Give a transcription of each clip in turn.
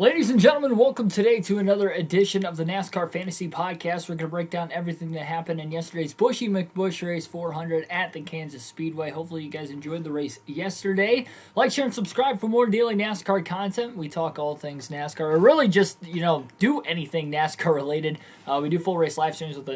Ladies and gentlemen, welcome today to another edition of the NASCAR Fantasy Podcast. We're going to break down everything that happened in yesterday's Buschy McBuschy Race 400 at the Kansas Speedway. Hopefully you guys enjoyed the race yesterday. Like, share, and subscribe for more daily NASCAR content. We talk all things NASCAR, or really just, do anything NASCAR related. We do full race live streams with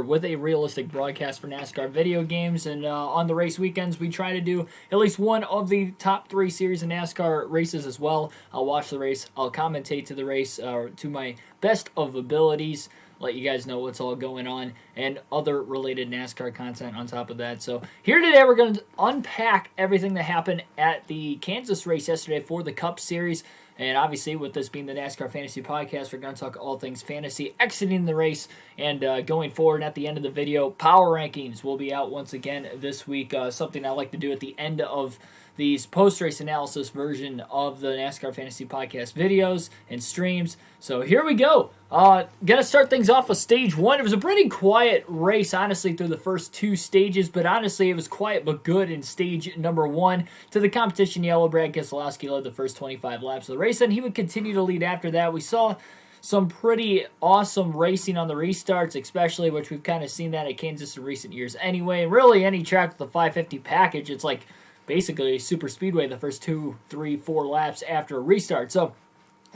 with a realistic broadcast for NASCAR video games, and on the race weekends, we try to do at least one of the top 3 series of NASCAR races as well. I'll watch the race. I'll commentate to the race to my best of abilities, let you guys know what's all going on, and other related NASCAR content on top of that. So here today, we're going to unpack everything that happened at the Kansas race yesterday for the Cup Series. And obviously, with this being the NASCAR Fantasy Podcast, we're going to talk all things fantasy, exiting the race, and going forward at the end of the video, power rankings will be out once again this week. Something I like to do at the end of these post-race analysis version of the NASCAR Fantasy Podcast videos and streams. So here we go. Gonna start things off with stage 1. It was a pretty quiet race, honestly, through the first 2 stages, but honestly, it was quiet but good in stage number 1. To the competition yellow, Brad Keselowski led the first 25 laps of the race, and he would continue to lead after that. We saw some pretty awesome racing on the restarts, especially, which we've kind of seen that at Kansas in recent years anyway. Really, any track with the 550 package, it's like basically a super speedway the first 2, 3, 4 laps after a restart. So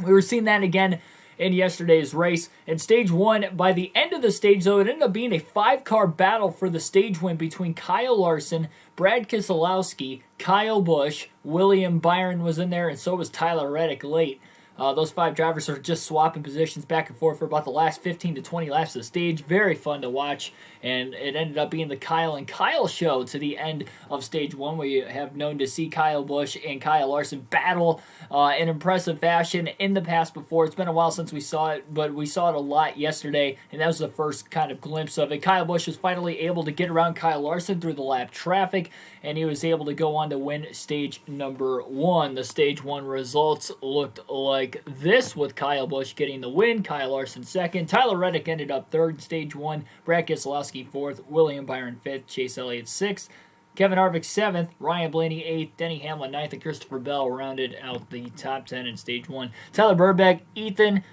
we were seeing that again in yesterday's race. In stage 1, by the end of the stage, though, it ended up being a 5-car battle for the stage win between Kyle Larson, Brad Keselowski, Kyle Busch, William Byron was in there, and so was Tyler Reddick late. Those 5 drivers are just swapping positions back and forth for about the last 15 to 20 laps of the stage. Very fun to watch, and it ended up being the Kyle and Kyle show to the end of stage 1, where you have known to see Kyle Busch and Kyle Larson battle in impressive fashion in the past before. It's been a while since we saw it, but we saw it a lot yesterday, and that was the first kind of glimpse of it. Kyle Busch was finally able to get around Kyle Larson through the lap traffic, and he was able to go on to win stage number 1. The stage 1 results looked like this, with Kyle Busch getting the win, Kyle Larson second, Tyler Reddick ended up third in stage 1, Brad Keselowski fourth, William Byron fifth, Chase Elliott sixth, Kevin Harvick 7th, Ryan Blaney 8th, Denny Hamlin 9th, and Christopher Bell rounded out the top 10 in stage 1. Tyler Burbeck, Ethan,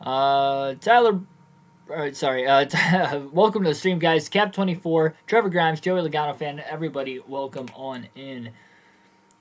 welcome to the stream, guys. Cap24, Trevor Grimes, Joey Legano fan, everybody welcome on in.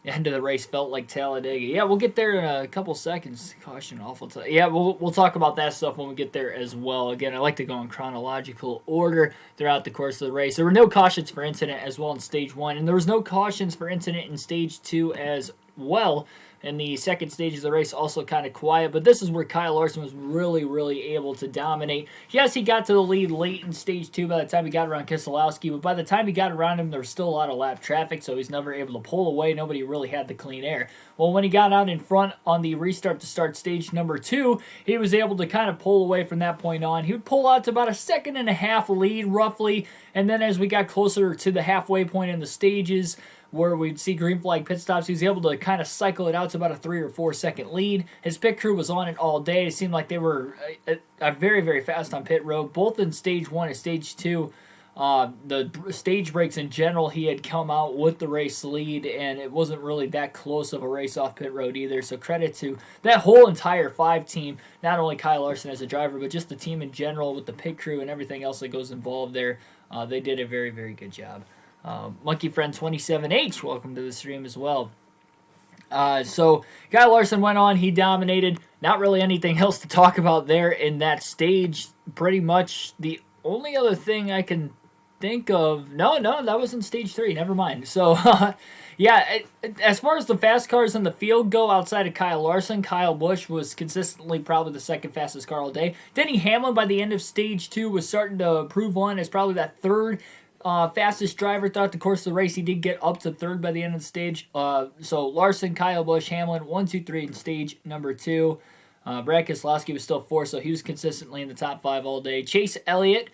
End of the race felt like Talladega. Yeah, we'll get there in a couple seconds. Caution, awful. Yeah, we'll talk about that stuff when we get there as well. Again, I like to go in chronological order throughout the course of the race. There were no cautions for incident as well in stage 1, and there was no cautions for incident in stage 2 as well. And the second stage of the race also kind of quiet, but this is where Kyle Larson was really, really able to dominate. Yes, he got to the lead late in stage 2 by the time he got around Keselowski, but by the time he got around him, there was still a lot of lap traffic, so he's never able to pull away. Nobody really had the clean air. Well, when he got out in front on the restart to start stage number 2, he was able to kind of pull away from that point on. He would pull out to about a 1.5 second lead, roughly, and then as we got closer to the halfway point in the stages, where we'd see green flag pit stops, he was able to kind of cycle it out to about a 3 or 4 second lead. His pit crew was on it all day. It seemed like they were very, very fast on pit road, both in stage 1 and stage 2. The stage breaks in general, he had come out with the race lead, and it wasn't really that close of a race off pit road either. So credit to that whole entire 5 team, not only Kyle Larson as a driver, but just the team in general with the pit crew and everything else that goes involved there. They did a very, very good job. Monkey Friend 27H, welcome to the stream as well. So Kyle Larson went on, he dominated. Not really anything else to talk about there in that stage. Pretty much the only other thing I can think of, no, that was in stage 3, never mind. So, yeah, as far as the fast cars in the field go, outside of Kyle Larson, Kyle Busch was consistently probably the second fastest car all day. Denny Hamlin, by the end of stage 2, was starting to prove on as probably that third fastest driver throughout the course of the race. He did get up to third by the end of the stage. So Larson, Kyle Busch, Hamlin, 1, 2, 3 in stage number 2. Brad Keselowski was still 4th, so he was consistently in the top 5 all day. Chase Elliott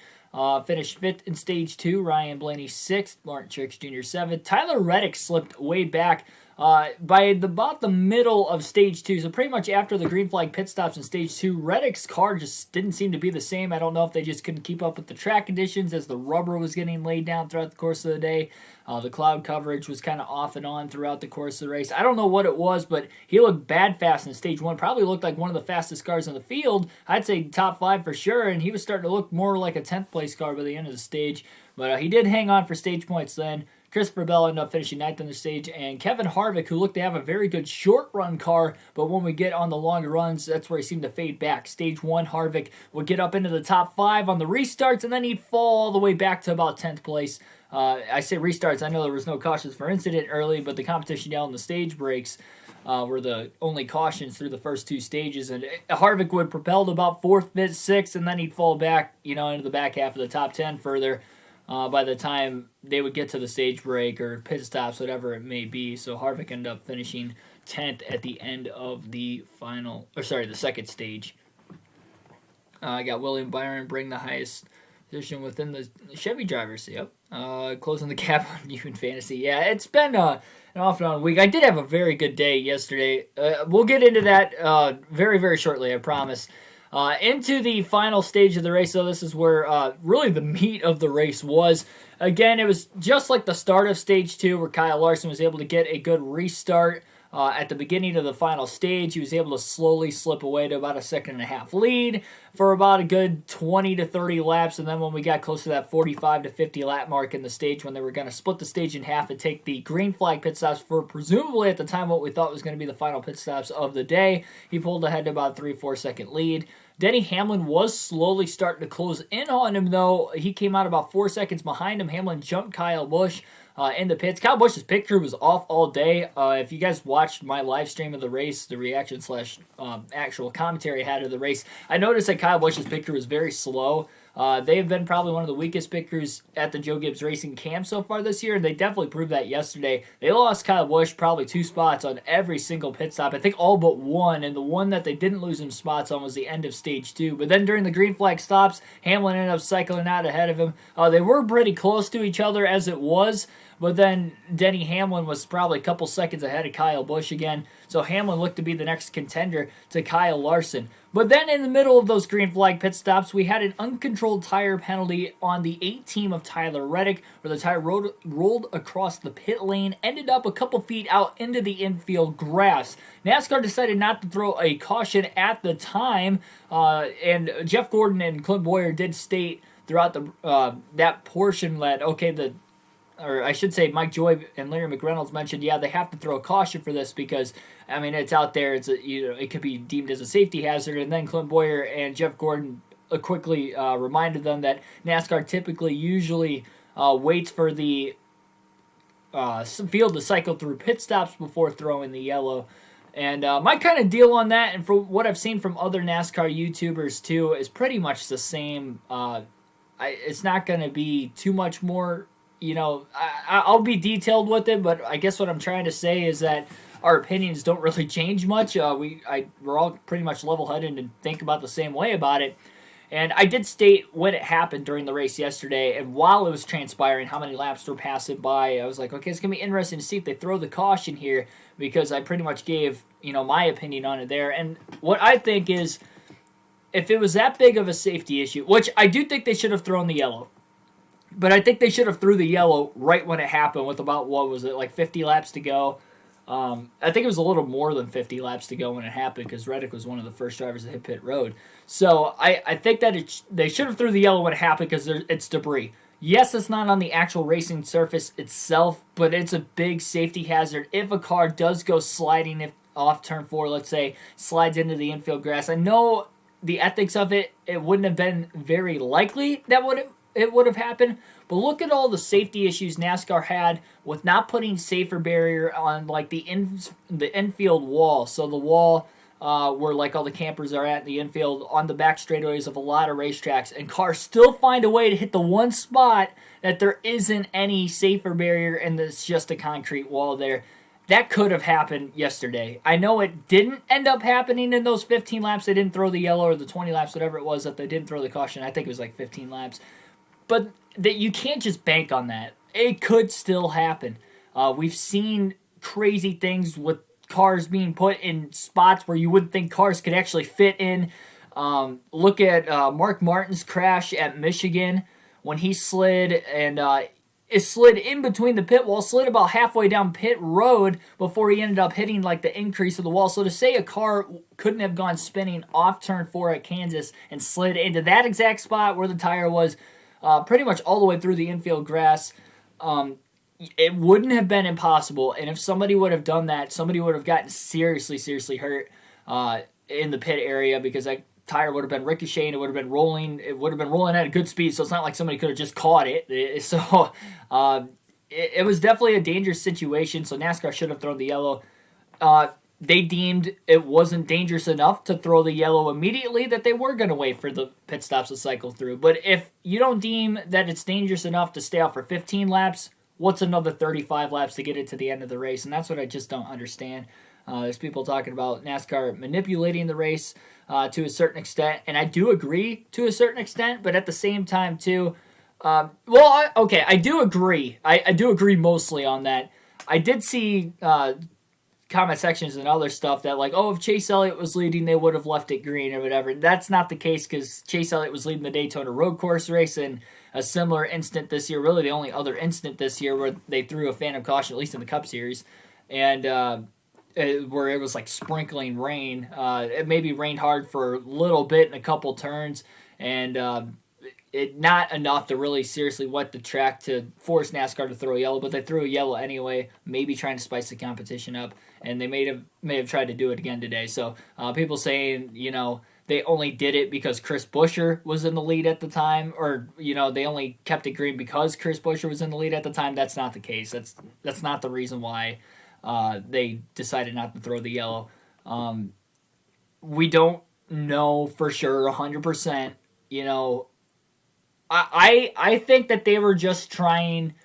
finished 5th in stage 2. Ryan Blaney 6th. Truax Jr. 7th. Tyler Reddick slipped way back By about the middle of stage 2, so pretty much after the green flag pit stops in stage 2, Reddick's car just didn't seem to be the same. I don't know if they just couldn't keep up with the track conditions as the rubber was getting laid down throughout the course of the day. The cloud coverage was kind of off and on throughout the course of the race. I don't know what it was, but he looked bad fast in stage 1. Probably looked like one of the fastest cars in the field. I'd say top 5 for sure, and he was starting to look more like a 10th place car by the end of the stage. But he did hang on for stage points then. Christopher Bell ended up finishing 9th on the stage, and Kevin Harvick, who looked to have a very good short-run car, but when we get on the longer runs, that's where he seemed to fade back. Stage 1, Harvick would get up into the top 5 on the restarts, and then he'd fall all the way back to about 10th place. I say restarts, I know there was no cautions for incident early, but the competition down the stage breaks were the only cautions through the first 2 stages, and Harvick would propel to about 4th, 5th, 6th, and then he'd fall back, into the back half of the top 10 further. By the time they would get to the stage break or pit stops, whatever it may be. So Harvick ended up finishing 10th at the end of the the second stage. I got William Byron bring the highest position within the Chevy drivers. Yep. Closing the gap on even fantasy. Yeah, it's been an off and on week. I did have a very good day yesterday. We'll get into that very, very shortly, I promise. Into the final stage of the race, so this is where really the meat of the race was. Again, it was just like the start of stage 2 where Kyle Larson was able to get a good restart. At the beginning of the final stage, he was able to slowly slip away to about a 1.5-second lead for about a good 20 to 30 laps, and then when we got close to that 45 to 50 lap mark in the stage when they were going to split the stage in half and take the green flag pit stops for presumably at the time what we thought was going to be the final pit stops of the day, he pulled ahead to about a 3-4 second lead. Denny Hamlin was slowly starting to close in on him, though. He came out about 4 seconds behind him. Hamlin jumped Kyle Busch in the pits. Kyle Busch's pit crew was off all day. If you guys watched my live stream of the race, the reaction / actual commentary I had of the race, I noticed that Kyle Busch's pit crew was very slow. They have been probably one of the weakest pit crews at the Joe Gibbs Racing camp so far this year, and they definitely proved that yesterday. They lost Kyle Busch probably 2 spots on every single pit stop, I think all but one, and the one that they didn't lose him spots on was the end of stage 2. But then during the green flag stops, Hamlin ended up cycling out ahead of him. They were pretty close to each other as it was, but then Denny Hamlin was probably a couple seconds ahead of Kyle Busch again, so Hamlin looked to be the next contender to Kyle Larson. But then in the middle of those green flag pit stops, we had an uncontrolled tire penalty on the 8 team of Tyler Reddick, where the tire rolled across the pit lane, ended up a couple feet out into the infield grass. NASCAR decided not to throw a caution at the time, and Jeff Gordon and Clint Boyer did state throughout that portion that, okay, or I should say Mike Joy and Larry McReynolds mentioned, yeah, they have to throw a caution for this because, I mean, it's out there. It could be deemed as a safety hazard. And then Clint Boyer and Jeff Gordon quickly reminded them that NASCAR usually waits for the field to cycle through pit stops before throwing the yellow. And my kind of deal on that, and from what I've seen from other NASCAR YouTubers too, is pretty much the same. It's not going to be too much more. I'll be detailed with it, but I guess what I'm trying to say is that our opinions don't really change much. We're all pretty much level-headed and think about the same way about it. And I did state when it happened during the race yesterday, and while it was transpiring, how many laps were passing by. I was like, okay, it's going to be interesting to see if they throw the caution here, because I pretty much gave, my opinion on it there. And what I think is, if it was that big of a safety issue, which I do think they should have thrown the yellow, but I think they should have threw the yellow right when it happened with about, 50 laps to go. I think it was a little more than 50 laps to go when it happened because Reddick was one of the first drivers to hit pit road. So I think that they should have threw the yellow when it happened because it's debris. Yes, it's not on the actual racing surface itself, but it's a big safety hazard. If a car does go sliding off turn 4, let's say, slides into the infield grass, I know the ethics of it wouldn't have been very likely that it would have happened, but look at all the safety issues NASCAR had with not putting safer barrier on the infield wall. So the wall where all the campers are at in the infield on the back straightaways of a lot of racetracks, and cars still find a way to hit the one spot that there isn't any safer barrier and there's just a concrete wall there. That could have happened yesterday. I know it didn't end up happening in those 15 laps. They didn't throw the yellow, or the 20 laps, whatever it was, that they didn't throw the caution. I think it was 15 laps. But that you can't just bank on that. It could still happen. We've seen crazy things with cars being put in spots where you wouldn't think cars could actually fit in. Look at Mark Martin's crash at Michigan when he slid and it slid in between the pit wall, slid about halfway down pit road before he ended up hitting like the increase of the wall. So to say a car couldn't have gone spinning off turn 4 at Kansas and slid into that exact spot where the tire was pretty much all the way through the infield grass, it wouldn't have been impossible. And if somebody would have done that, somebody would have gotten seriously hurt in the pit area, because that tire would have been ricocheting, it would have been rolling, at a good speed, so it's not like somebody could have just caught it. So it was definitely a dangerous situation, so NASCAR should have thrown the yellow. They deemed it wasn't dangerous enough to throw the yellow immediately, that they were going to wait for the pit stops to cycle through. But if you don't deem that it's dangerous enough to stay out for 15 laps, what's another 35 laps to get it to the end of the race? And that's what I just don't understand. There's people talking about NASCAR manipulating the race to a certain extent, and I do agree to a certain extent, but at the same time too, I do agree. I do agree mostly on that. I did see comment sections and other stuff that like, oh, if Chase Elliott was leading, they would have left it green or whatever. That's not the case, because Chase Elliott was leading the Daytona road course race, and a similar instant this year, really the only other instant this year where they threw a phantom caution, at least in the Cup Series, and where it was like sprinkling rain. It maybe rained hard for a little bit in a couple turns, and it not enough to really seriously wet the track to force NASCAR to throw a yellow, but they threw a yellow anyway, maybe trying to spice the competition up, and they may have tried to do it again today. So people saying, they only did it because Chris Buescher was in the lead at the time, or they only kept it green because Chris Buescher was in the lead at the time. That's not the case. That's not the reason why they decided not to throw the yellow. We don't know for sure 100%. I think that they were just trying.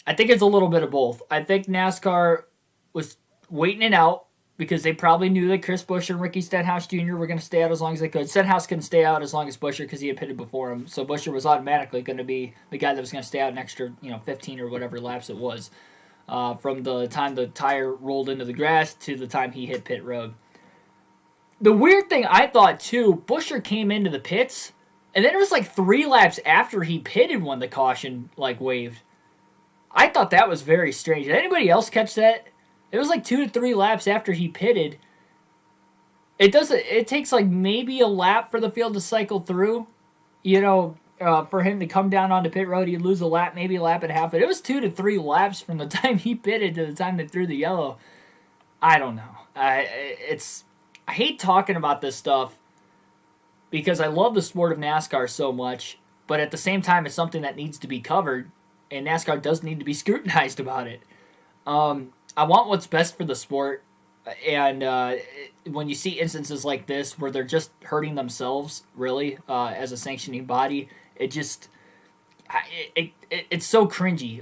I think it's a little bit of both. I think NASCAR was waiting it out because they probably knew that Chris Buescher and Ricky Stenhouse Jr. were going to stay out as long as they could. Stenhouse couldn't stay out as long as Buescher because he had pitted before him. So Buescher was automatically going to be the guy that was going to stay out an extra 15 or whatever laps it was. From the time the tire rolled into the grass to the time he hit pit road. The weird thing I thought, too, Buescher came into the pits, and then it was like 3 laps after he pitted when the caution, waved. I thought that was very strange. Did anybody else catch that? It was like 2 to 3 laps after he pitted. It takes maybe a lap for the field to cycle through, for him to come down onto pit road. He'd lose a lap, maybe a lap and a half, but it was 2 to 3 laps from the time he pitted to the time they threw the yellow. I don't know. I hate talking about this stuff because I love the sport of NASCAR so much, but at the same time, it's something that needs to be covered, and NASCAR does need to be scrutinized about it. I want what's best for the sport, and when you see instances like this where they're just hurting themselves, really, as a sanctioning body, it's so cringy.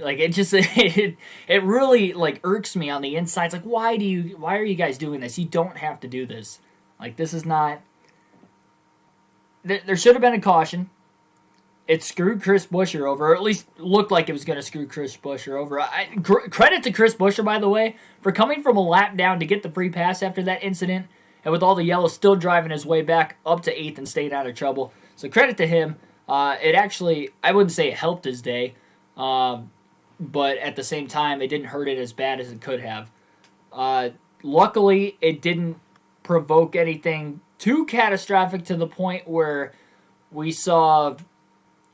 It really irks me on the inside. It's like, why are you guys doing this? You don't have to do this. This is not. There should have been a caution. It screwed Chris Buescher over, or at least looked like it was going to screw Chris Buescher over. Credit to Chris Buescher, by the way, for coming from a lap down to get the free pass after that incident, and with all the yellow still driving his way back up to 8th and staying out of trouble. So credit to him. It actually, I wouldn't say it helped his day, but at the same time, it didn't hurt it as bad as it could have. Luckily, it didn't provoke anything too catastrophic to the point where we saw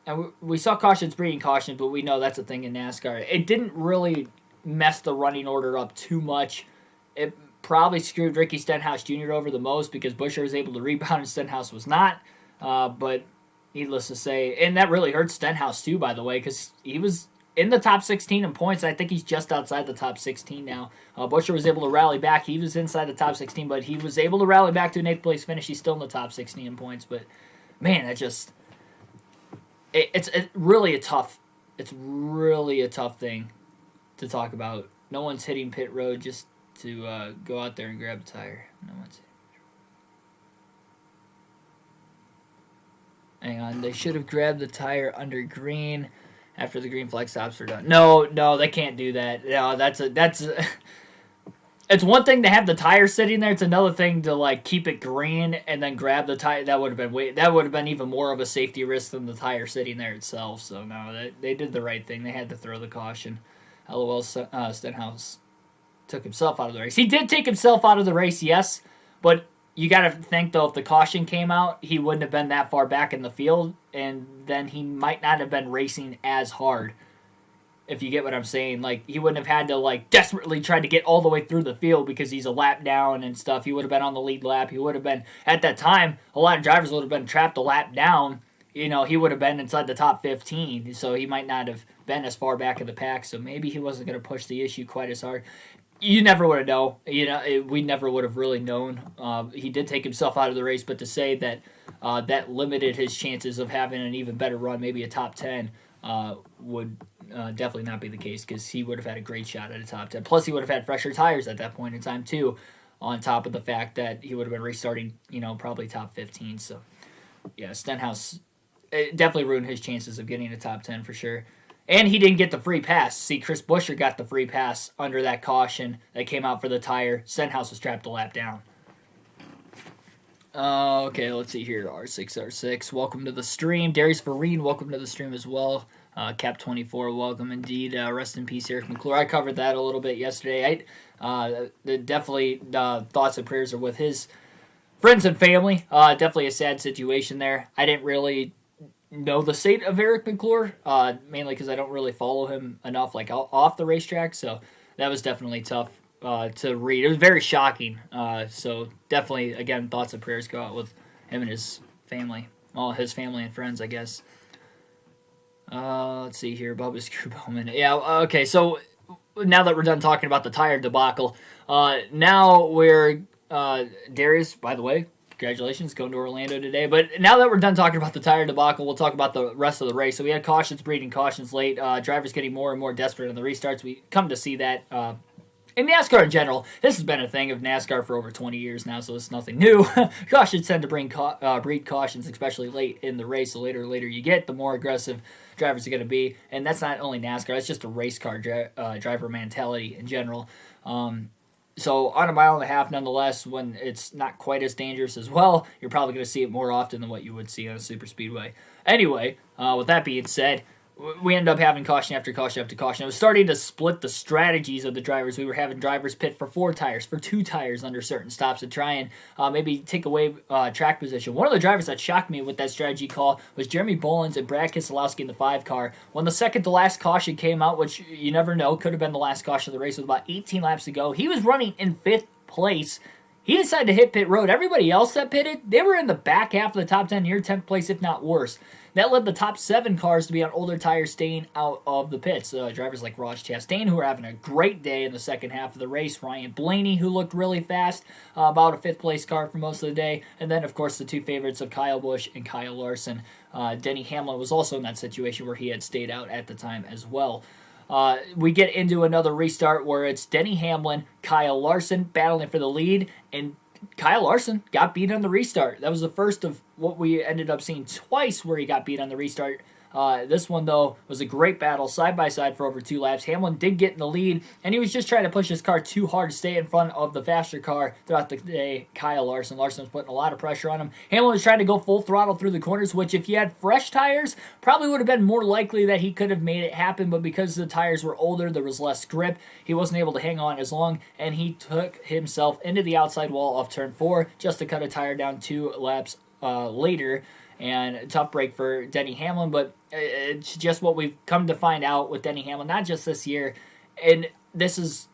cautions breeding cautions, but we know that's a thing in NASCAR. It didn't really mess the running order up too much. It probably screwed Ricky Stenhouse Jr. over the most because Buescher was able to rebound and Stenhouse was not. But needless to say, and that really hurt Stenhouse too, by the way, because he was in the top 16 in points. I think he's just outside the top 16 now. Buescher was able to rally back. He was inside the top 16, but he was able to rally back to an 8th place finish. He's still in the top 16 in points. But man, that just it's really a tough thing to talk about. No one's hitting pit road just to go out there and grab a tire. No one's. Hang on, they should have grabbed the tire under green. after the green flag stops are done. No, they can't do that. No, it's one thing to have the tire sitting there. It's another thing to like keep it green and then grab the tire. That would have been even more of a safety risk than the tire sitting there itself. So no, they did the right thing. They had to throw the caution. LOL, Stenhouse took himself out of the race. He did take himself out of the race, yes, but you got to think though, if the caution came out, he wouldn't have been that far back in the field, and then he might not have been racing as hard. If you get what I'm saying, like he wouldn't have had to like desperately try to get all the way through the field because he's a lap down and stuff. He would have been on the lead lap. He would have been at that time. A lot of drivers would have been trapped a lap down. You know, he would have been inside the top 15, so he might not have been as far back in the pack. So maybe he wasn't going to push the issue quite as hard. You never would have known. You know, we never would have really known. He did take himself out of the race, but to say that that limited his chances of having an even better run, maybe a top 10, would definitely not be the case because he would have had a great shot at a top 10. Plus, he would have had fresher tires at that point in time, too, on top of the fact that he would have been restarting, you know, probably top 15. So, yeah, Stenhouse definitely ruined his chances of getting a top 10 for sure. And he didn't get the free pass. See, Chris Buescher got the free pass under that caution that came out for the tire. Stenhouse was trapped a lap down. Okay, let's see here. R6. Welcome to the stream. Darius Vereen, welcome to the stream as well. Cap24, welcome indeed. Rest in peace, Eric McClure. I covered that a little bit yesterday. Definitely thoughts and prayers are with his friends and family. Definitely a sad situation there. I didn't really know the state of Eric McClure, mainly because I don't really follow him enough, like off the racetrack. So that was definitely tough to read. It was very shocking. So definitely, again, thoughts and prayers go out with him and his family. Well, his family and friends, I guess. Let's see here. Bubba Screw Bowman. Yeah, okay, so now that we're done talking about the tire debacle, now we're, Darius, by the way, congratulations, going to Orlando today. But now that we're done talking about the tire debacle, we'll talk about the rest of the race. So we had cautions breeding cautions late. Drivers getting more and more desperate in the restarts. We come to see that in NASCAR in general. This has been a thing of NASCAR for over 20 years now, so it's nothing new. Cautions tend to breed cautions, especially late in the race. The later you get, the more aggressive drivers are going to be. And that's not only NASCAR, it's just a race car driver mentality in general. So on a mile and a half, nonetheless, when it's not quite as dangerous as well, you're probably going to see it more often than what you would see on a super speedway. Anyway, with that being said, we ended up having caution after caution after caution. It was starting to split the strategies of the drivers. We were having drivers pit for 4 tires, for 2 tires under certain stops to try and maybe take away track position. One of the drivers that shocked me with that strategy call was Jeremy Bolins and Brad Keselowski in the 5 car. When the second to last caution came out, which you never know, could have been the last caution of the race with about 18 laps to go, he was running in 5th place. He decided to hit pit road. Everybody else that pitted, they were in the back half of the top 10, near 10th place, if not worse. That led the top 7 cars to be on older tires staying out of the pits. Drivers like Ross Chastain, who were having a great day in the second half of the race. Ryan Blaney, who looked really fast, about a 5th place car for most of the day. And then, of course, the 2 favorites of Kyle Busch and Kyle Larson. Denny Hamlin was also in that situation where he had stayed out at the time as well. We get into another restart where it's Denny Hamlin, Kyle Larson battling for the lead, and Kyle Larson got beat on the restart. That was the first of what we ended up seeing twice where he got beat on the restart. This one, though, was a great battle, side-by-side for over 2 laps. Hamlin did get in the lead, and he was just trying to push his car too hard to stay in front of the faster car throughout the day, Kyle Larson. Larson was putting a lot of pressure on him. Hamlin was trying to go full throttle through the corners, which if he had fresh tires, probably would have been more likely that he could have made it happen, but because the tires were older, there was less grip, he wasn't able to hang on as long, and he took himself into the outside wall of turn 4 just to cut a tire down 2 laps later. And a tough break for Denny Hamlin, but it's just what we've come to find out with Denny Hamlin, not just this year. And this is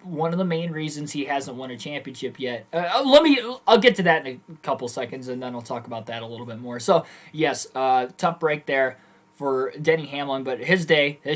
one of the main reasons he hasn't won a championship yet. I'll get to that in a couple seconds, and then I'll talk about that a little bit more. So, yes, tough break there for Denny Hamlin, but his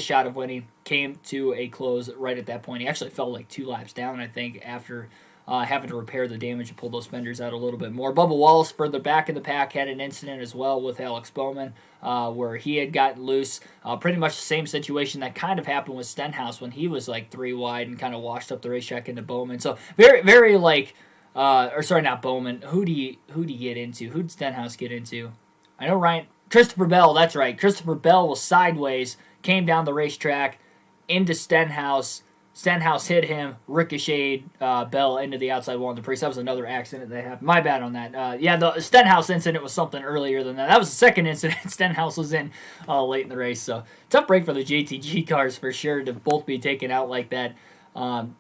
shot of winning, came to a close right at that point. He actually fell like 2 laps down, I think, after having to repair the damage and pull those fenders out a little bit more. Bubba Wallace, further back in the pack, had an incident as well with Alex Bowman where he had gotten loose. Pretty much the same situation that kind of happened with Stenhouse when he was like 3 wide and kind of washed up the racetrack into Bowman. So very, very like, not Bowman. Who'd he get into? Who'd Stenhouse get into? I know Christopher Bell, that's right. Christopher Bell was sideways, came down the racetrack into Stenhouse. Stenhouse hit him, ricocheted Bell into the outside wall in the Priest. That was another accident they happened. My bad on that. The Stenhouse incident was something earlier than that. That was the second incident Stenhouse was in late in the race. So tough break for the JTG cars for sure to both be taken out like that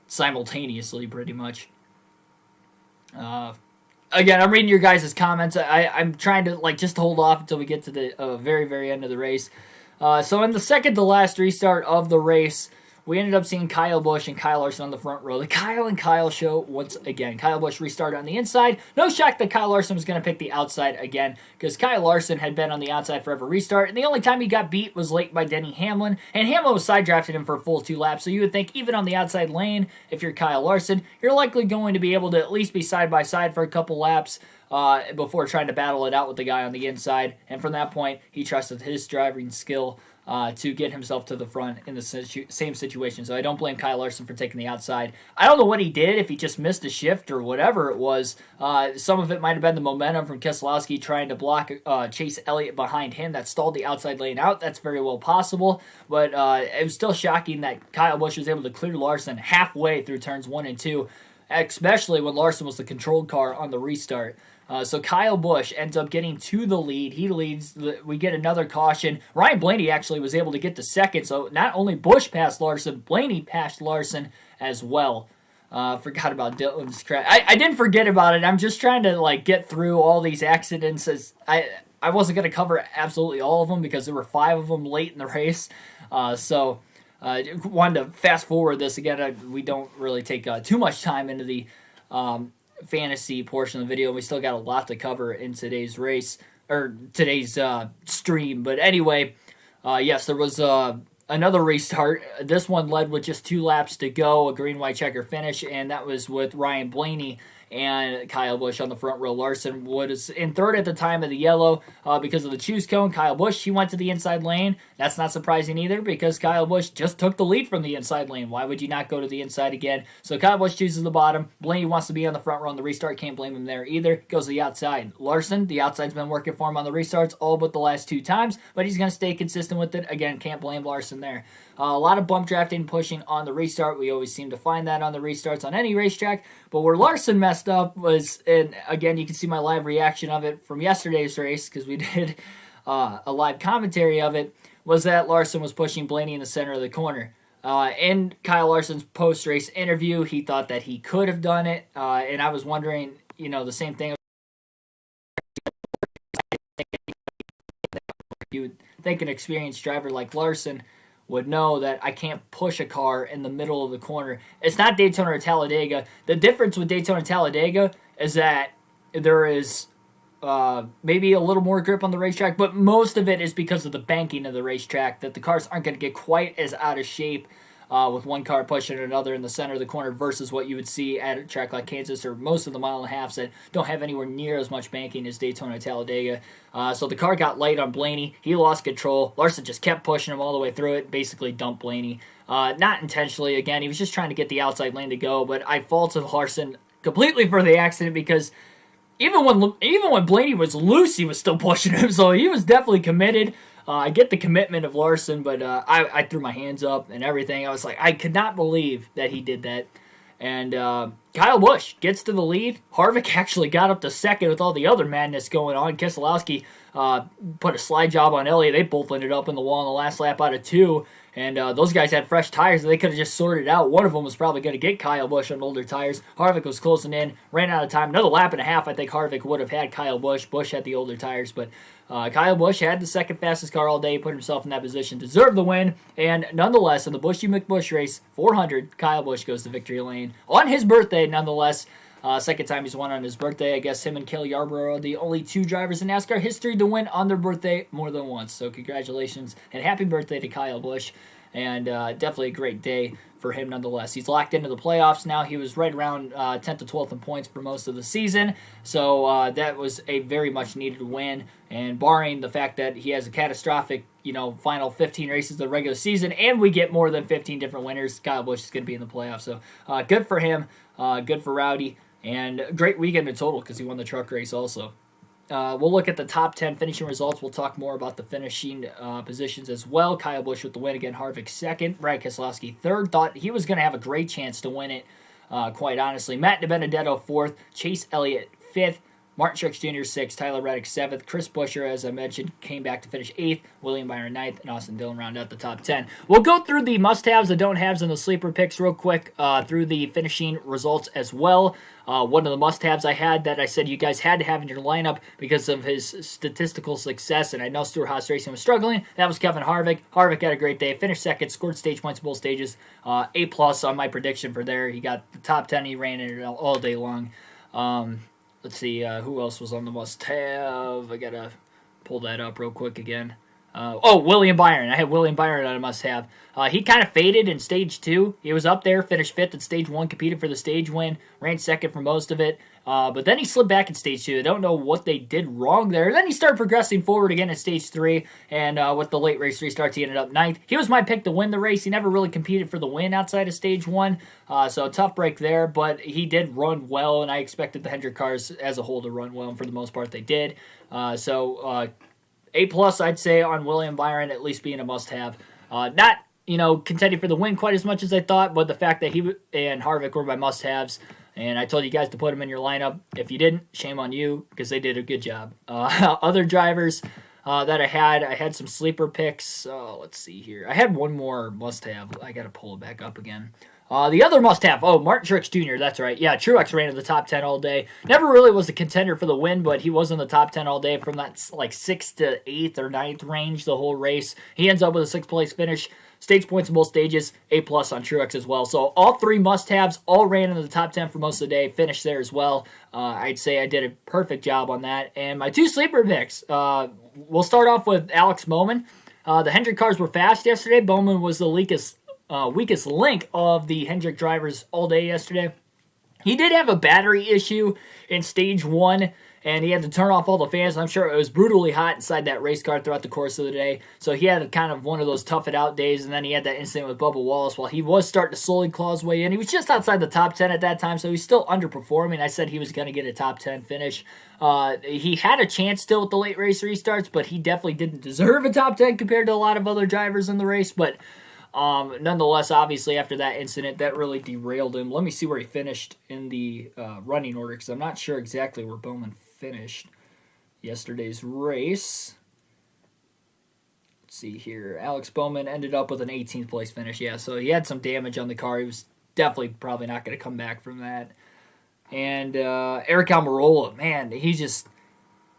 simultaneously pretty much. Again, I'm reading your guys' comments. I'm trying to just hold off until we get to the very, very end of the race. So in the second to last restart of the race, we ended up seeing Kyle Busch and Kyle Larson on the front row. The Kyle and Kyle show once again. Kyle Busch restarted on the inside. No shock that Kyle Larson was going to pick the outside again because Kyle Larson had been on the outside for every restart, and the only time he got beat was late by Denny Hamlin, and Hamlin was side-drafted him for a full 2 laps, so you would think even on the outside lane, if you're Kyle Larson, you're likely going to be able to at least be side-by-side for a couple laps before trying to battle it out with the guy on the inside, and from that point, he trusted his driving skill to get himself to the front in the same situation. So I don't blame Kyle Larson for taking the outside. I don't know what he did, if he just missed a shift or whatever it was. Some of it might have been the momentum from Keselowski trying to block Chase Elliott behind him that stalled the outside lane out. That's very well possible. But it was still shocking that Kyle Busch was able to clear Larson halfway through turns 1 and 2, especially when Larson was the controlled car on the restart. So Kyle Busch ends up getting to the lead. He leads. We get another caution. Ryan Blaney actually was able to get to second. So not only Busch passed Larson, Blaney passed Larson as well. Forgot about Dillon's crash. I didn't forget about it. I'm just trying to get through all these accidents. I wasn't going to cover absolutely all of them because there were 5 of them late in the race. So wanted to fast forward this again. We don't really take too much time into the fantasy portion of the video. We still got a lot to cover in today's race, or today's stream. But anyway, yes, there was another restart. This one led with just 2 laps to go, a green-white checker finish, and that was with Ryan Blaney and Kyle Busch on the front row. Larson was in third at the time of the yellow because of the choose cone. Kyle Busch, he went to the inside lane. That's not surprising either because Kyle Busch just took the lead from the inside lane. Why would you not go to the inside again? So Kyle Busch chooses the bottom. Blaney wants to be on the front row on the restart. Can't blame him there either. Goes to the outside. Larson, the outside's been working for him on the restarts all but the last 2 times, but he's going to stay consistent with it. Again, can't blame Larson there. A lot of bump drafting, pushing on the restart. We always seem to find that on the restarts on any racetrack. But where Larson messed up was, and again, you can see my live reaction of it from yesterday's race because we did a live commentary of it, was that Larson was pushing Blaney in the center of the corner. In Kyle Larson's post-race interview, he thought that he could have done it, and I was wondering, the same thing. You would think an experienced driver like Larson would know that I can't push a car in the middle of the corner. It's not Daytona or Talladega. The difference with Daytona and Talladega is that there is maybe a little more grip on the racetrack, but most of it is because of the banking of the racetrack, that the cars aren't going to get quite as out of shape with one car pushing another in the center of the corner versus what you would see at a track like Kansas or most of the mile and a halves that don't have anywhere near as much banking as Daytona and Talladega. So the car got light on Blaney. He lost control. Larson just kept pushing him all the way through it, basically dumped Blaney. Not intentionally. Again, he was just trying to get the outside lane to go, but I faulted Larson completely for the accident because even when Blaney was loose, he was still pushing him, so he was definitely committed. I get the commitment of Larson, but I threw my hands up and everything. I was like, I could not believe that he did that. And Kyle Busch gets to the lead. Harvick actually got up to second with all the other madness going on. Keselowski put a slide job on Elliott. They both ended up in the wall in the last lap out of 2. And those guys had fresh tires that they could have just sorted out. One of them was probably going to get Kyle Busch on older tires. Harvick was closing in, ran out of time. Another lap and a half, I think Harvick would have had Kyle Busch. Busch had the older tires, but Kyle Busch had the second fastest car all day, put himself in that position, deserved the win, and nonetheless, in the Buschy McBuschy race, 400, Kyle Busch goes to victory lane on his birthday, nonetheless. Second time he's won on his birthday. I guess him and Cale Yarborough are the only 2 drivers in NASCAR history to win on their birthday more than once. So congratulations and happy birthday to Kyle Busch. And definitely a great day for him nonetheless. He's locked into the playoffs now. He was right around 10th to 12th in points for most of the season. So that was a very much needed win. And barring the fact that he has a catastrophic, final 15 races of the regular season, and we get more than 15 different winners, Kyle Busch is going to be in the playoffs. So good for him. Good for Rowdy. And great weekend in total because he won the truck race also. We'll look at the top 10 finishing results. We'll talk more about the finishing positions as well. Kyle Busch with the win again. Harvick second. Brad Keselowski third. Thought he was going to have a great chance to win it, quite honestly. Matt DiBenedetto fourth. Chase Elliott fifth. Martin Truex Jr. 6th, Tyler Reddick 7th, Chris Buescher, as I mentioned, came back to finish 8th, William Byron 9th, and Austin Dillon rounded out the top 10. We'll go through the must-haves, the don't-haves, and the sleeper picks real quick through the finishing results as well. One of the must-haves I had that I said you guys had to have in your lineup because of his statistical success, and I know Stewart-Haas Racing was struggling, that was Kevin Harvick. Harvick had a great day, finished second, scored stage points in both stages, A+ on my prediction for there. He got the top 10, he ran it all day long. Let's see, who else was on the must-have? I got to pull that up real quick again. William Byron. I had William Byron on a must-have. He kind of faded in Stage 2. He was up there, finished 5th at Stage 1, competed for the stage win, ran second for most of it. But then he slid back in Stage 2. I don't know what they did wrong there. Then he started progressing forward again in Stage 3, and with the late race restarts, he ended up 9th. He was my pick to win the race. He never really competed for the win outside of Stage 1, so a tough break there, but he did run well, and I expected the Hendrick cars as a whole to run well, and for the most part they did. A+ I'd say on William Byron, at least being a must-have. Not, contending for the win quite as much as I thought, but the fact that he and Harvick were my must-haves, and I told you guys to put them in your lineup. If you didn't, shame on you, because they did a good job. Other drivers that I had some sleeper picks. Let's see here. I had one more must-have. I got to pull it back up again. The other must-have, Martin Truex Jr., that's right. Yeah, Truex ran in the top 10 all day. Never really was a contender for the win, but he was in the top 10 all day from that 6th to 8th or 9th range the whole race. He ends up with a 6th place finish. Stage points in both stages, A+ on Truex as well. So all three must-haves all ran into the top 10 for most of the day, finished there as well. I'd say I did a perfect job on that. And my two sleeper picks, we'll start off with Alex Bowman. The Hendrick cars were fast yesterday. Bowman was the weakest link of the Hendrick drivers all day yesterday. He did have a battery issue in Stage 1, and he had to turn off all the fans. I'm sure it was brutally hot inside that race car throughout the course of the day. So he had kind of one of those tough it out days, and then he had that incident with Bubba Wallace while he was starting to slowly claw his way in. He was just outside the top 10 at that time, so he's still underperforming. I said he was going to get a top 10 finish. He had a chance still with the late race restarts, but he definitely didn't deserve a top 10 compared to a lot of other drivers in the race. But nonetheless, obviously, after that incident, that really derailed him. Let me see where he finished in the running order, because I'm not sure exactly where Bowman finished yesterday's race. Let's see here. Alex Bowman ended up with an 18th place finish. Yeah, so he had some damage on the car. He was definitely probably not going to come back from that. And Eric Almirola, man, he's just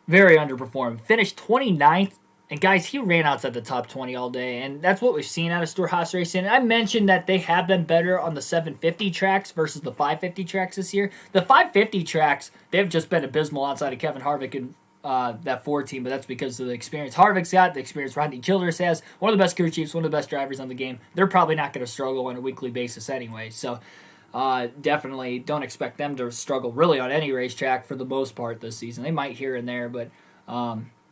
very underperformed. Finished 29th. And guys, he ran outside the top 20 all day, and that's what we've seen out of Stewart-Haas Racing. I mentioned that they have been better on the 750 tracks versus the 550 tracks this year. The 550 tracks, they've just been abysmal outside of Kevin Harvick and that Ford team, but that's because of the experience Harvick's got, the experience Rodney Childress has, one of the best crew chiefs, one of the best drivers on the game. They're probably not going to struggle on a weekly basis anyway, so definitely don't expect them to struggle really on any racetrack for the most part this season. They might here and there, but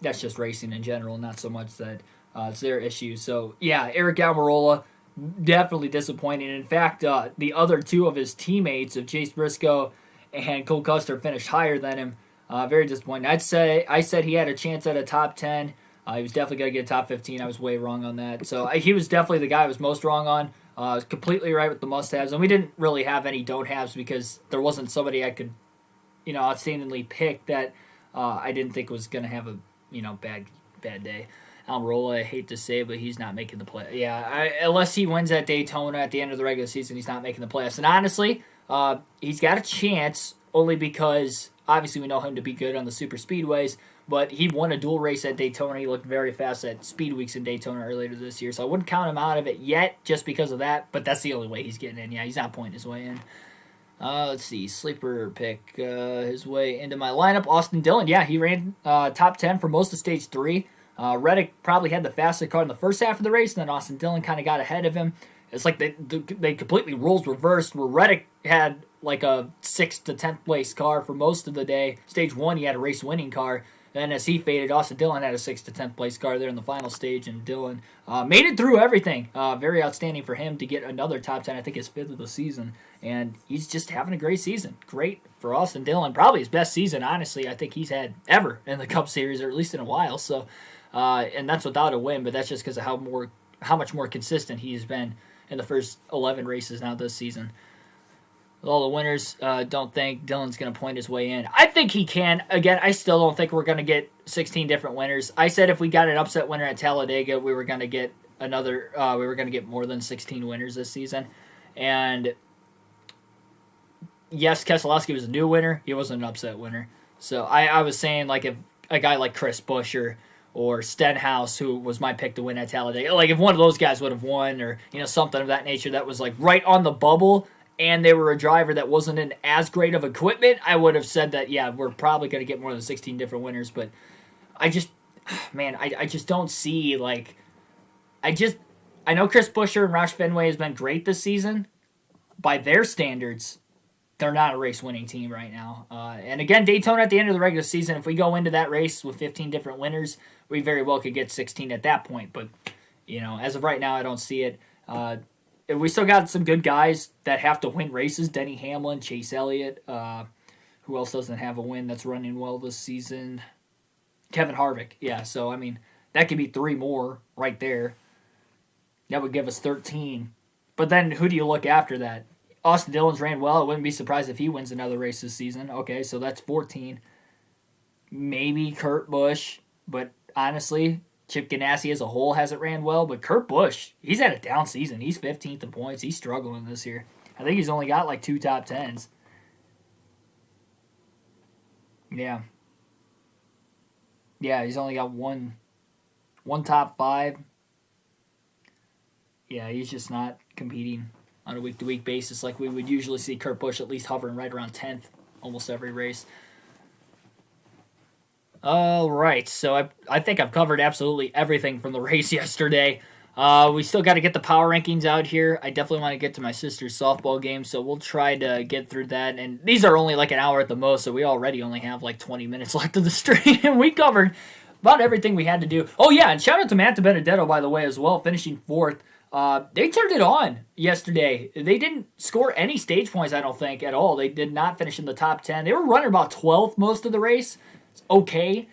that's just racing in general, not so much that it's their issue. So, yeah, Eric Almirola, definitely disappointing. In fact, the other two of his teammates, of Chase Briscoe and Cole Custer, finished higher than him. Very disappointing. I said he had a chance at a top 10. He was definitely going to get a top 15. I was way wrong on that. So he was definitely the guy I was most wrong on. Completely right with the must-haves. And we didn't really have any don't-haves because there wasn't somebody I could, outstandingly pick that I didn't think was going to have a bad day. Almirola, I hate to say, but he's not making the play. Yeah, unless he wins at Daytona at the end of the regular season, he's not making the playoffs. And honestly, he's got a chance only because obviously we know him to be good on the super speedways, but he won a dual race at Daytona. He looked very fast at Speed Weeks in Daytona earlier this year, so I wouldn't count him out of it yet just because of that, but that's the only way he's getting in. Yeah, he's not pointing his way in. Let's see, sleeper pick his way into my lineup. Austin Dillon, yeah, he ran top 10 for most of Stage 3. Reddick probably had the faster car in the first half of the race, and then Austin Dillon kind of got ahead of him. It's like they completely roles reversed, where Reddick had like a 6th to 10th place car for most of the day. Stage 1, he had a race-winning car. Then as he faded, Austin Dillon had a 6th to 10th place car there in the final stage, and Dillon made it through everything. Very outstanding for him to get another top 10. I think his 5th of the season. and he's just having a great season. Great for Austin Dillon. Probably his best season, honestly, I think he's had ever in the Cup Series, or at least in a while. So, and that's without a win, but that's just because of how much more consistent he's been in the first 11 races now this season. With all the winners, don't think Dillon's going to point his way in. I think he can. Again, I still don't think we're going to get 16 different winners. I said if we got an upset winner at Talladega, we were going to get more than 16 winners this season. And yes, Keselowski was a new winner. He wasn't an upset winner. So I was saying, like, if a guy like Chris Buescher or Stenhouse, who was my pick to win at Talladega, like if one of those guys would have won, or something of that nature that was like right on the bubble, and they were a driver that wasn't in as great of equipment, I would have said that, yeah, we're probably going to get more than 16 different winners. But I just don't see, like, I know Chris Buescher and Roush Fenway has been great this season. By their standards, they're not a race-winning team right now. And again, Daytona at the end of the regular season, if we go into that race with 15 different winners, we very well could get 16 at that point. But, as of right now, I don't see it. We still got some good guys that have to win races. Denny Hamlin, Chase Elliott. Who else doesn't have a win that's running well this season? Kevin Harvick. Yeah, so, I mean, that could be 3 more right there. That would give us 13. But then who do you look after that? Austin Dillon's ran well. I wouldn't be surprised if he wins another race this season. Okay, so that's 14. Maybe Kurt Busch. But honestly, Chip Ganassi as a whole hasn't ran well. But Kurt Busch, he's had a down season. He's 15th in points. He's struggling this year. I think he's only got like 2 top 10s. Yeah. Yeah, he's only got one top 5. Yeah, he's just not competing on a week-to-week basis like we would usually see Kurt Busch at least hovering right around 10th almost every race. All right, so I think I've covered absolutely everything from the race yesterday. We still got to get the power rankings out here. I definitely want to get to my sister's softball game, so we'll try to get through that. And these are only like an hour at the most, so we already only have like 20 minutes left of the stream. We covered about everything we had to do. Oh, yeah, and shout out to Matt DiBenedetto, by the way, as well, finishing 4th. They turned it on yesterday. They didn't score any stage points, I don't think, at all. They did not finish in the top 10. They were running about 12th most of the race. It's okay.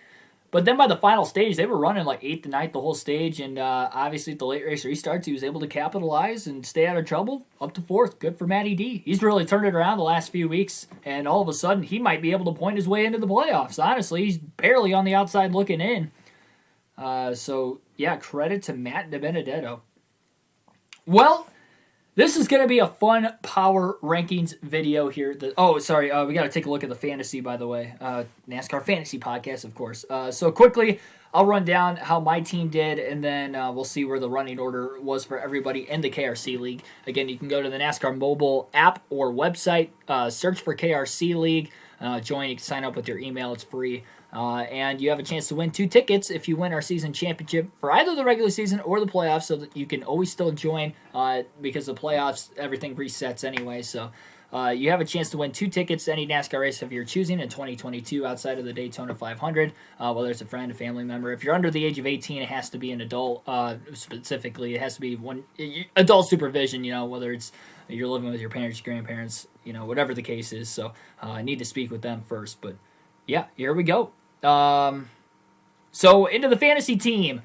But then by the final stage, they were running like 8th to 9th the whole stage. And obviously, at the late race restarts, he was able to capitalize and stay out of trouble up to 4th. Good for Matty D. He's really turned it around the last few weeks. And all of a sudden, he might be able to point his way into the playoffs. Honestly, he's barely on the outside looking in. So, yeah, credit to Matt DiBenedetto. Well, this is going to be a fun power rankings video here. We got to take a look at the fantasy, by the way. NASCAR Fantasy Podcast, of course. So quickly, I'll run down how my team did, and then we'll see where the running order was for everybody in the KRC League. Again, you can go to the NASCAR mobile app or website, search for KRC League, join, you can sign up with your email, it's free. And you have a chance to win 2 tickets if you win our season championship for either the regular season or the playoffs, so that you can always still join because the playoffs, everything resets anyway. So you have a chance to win 2 tickets to any NASCAR race of your choosing in 2022 outside of the Daytona 500, whether it's a friend, a family member. If you're under the age of 18, it has to be an adult. Specifically, it has to be one adult supervision, whether it's you're living with your parents, your grandparents, whatever the case is. So I need to speak with them first. But yeah, here we go. So into the fantasy team,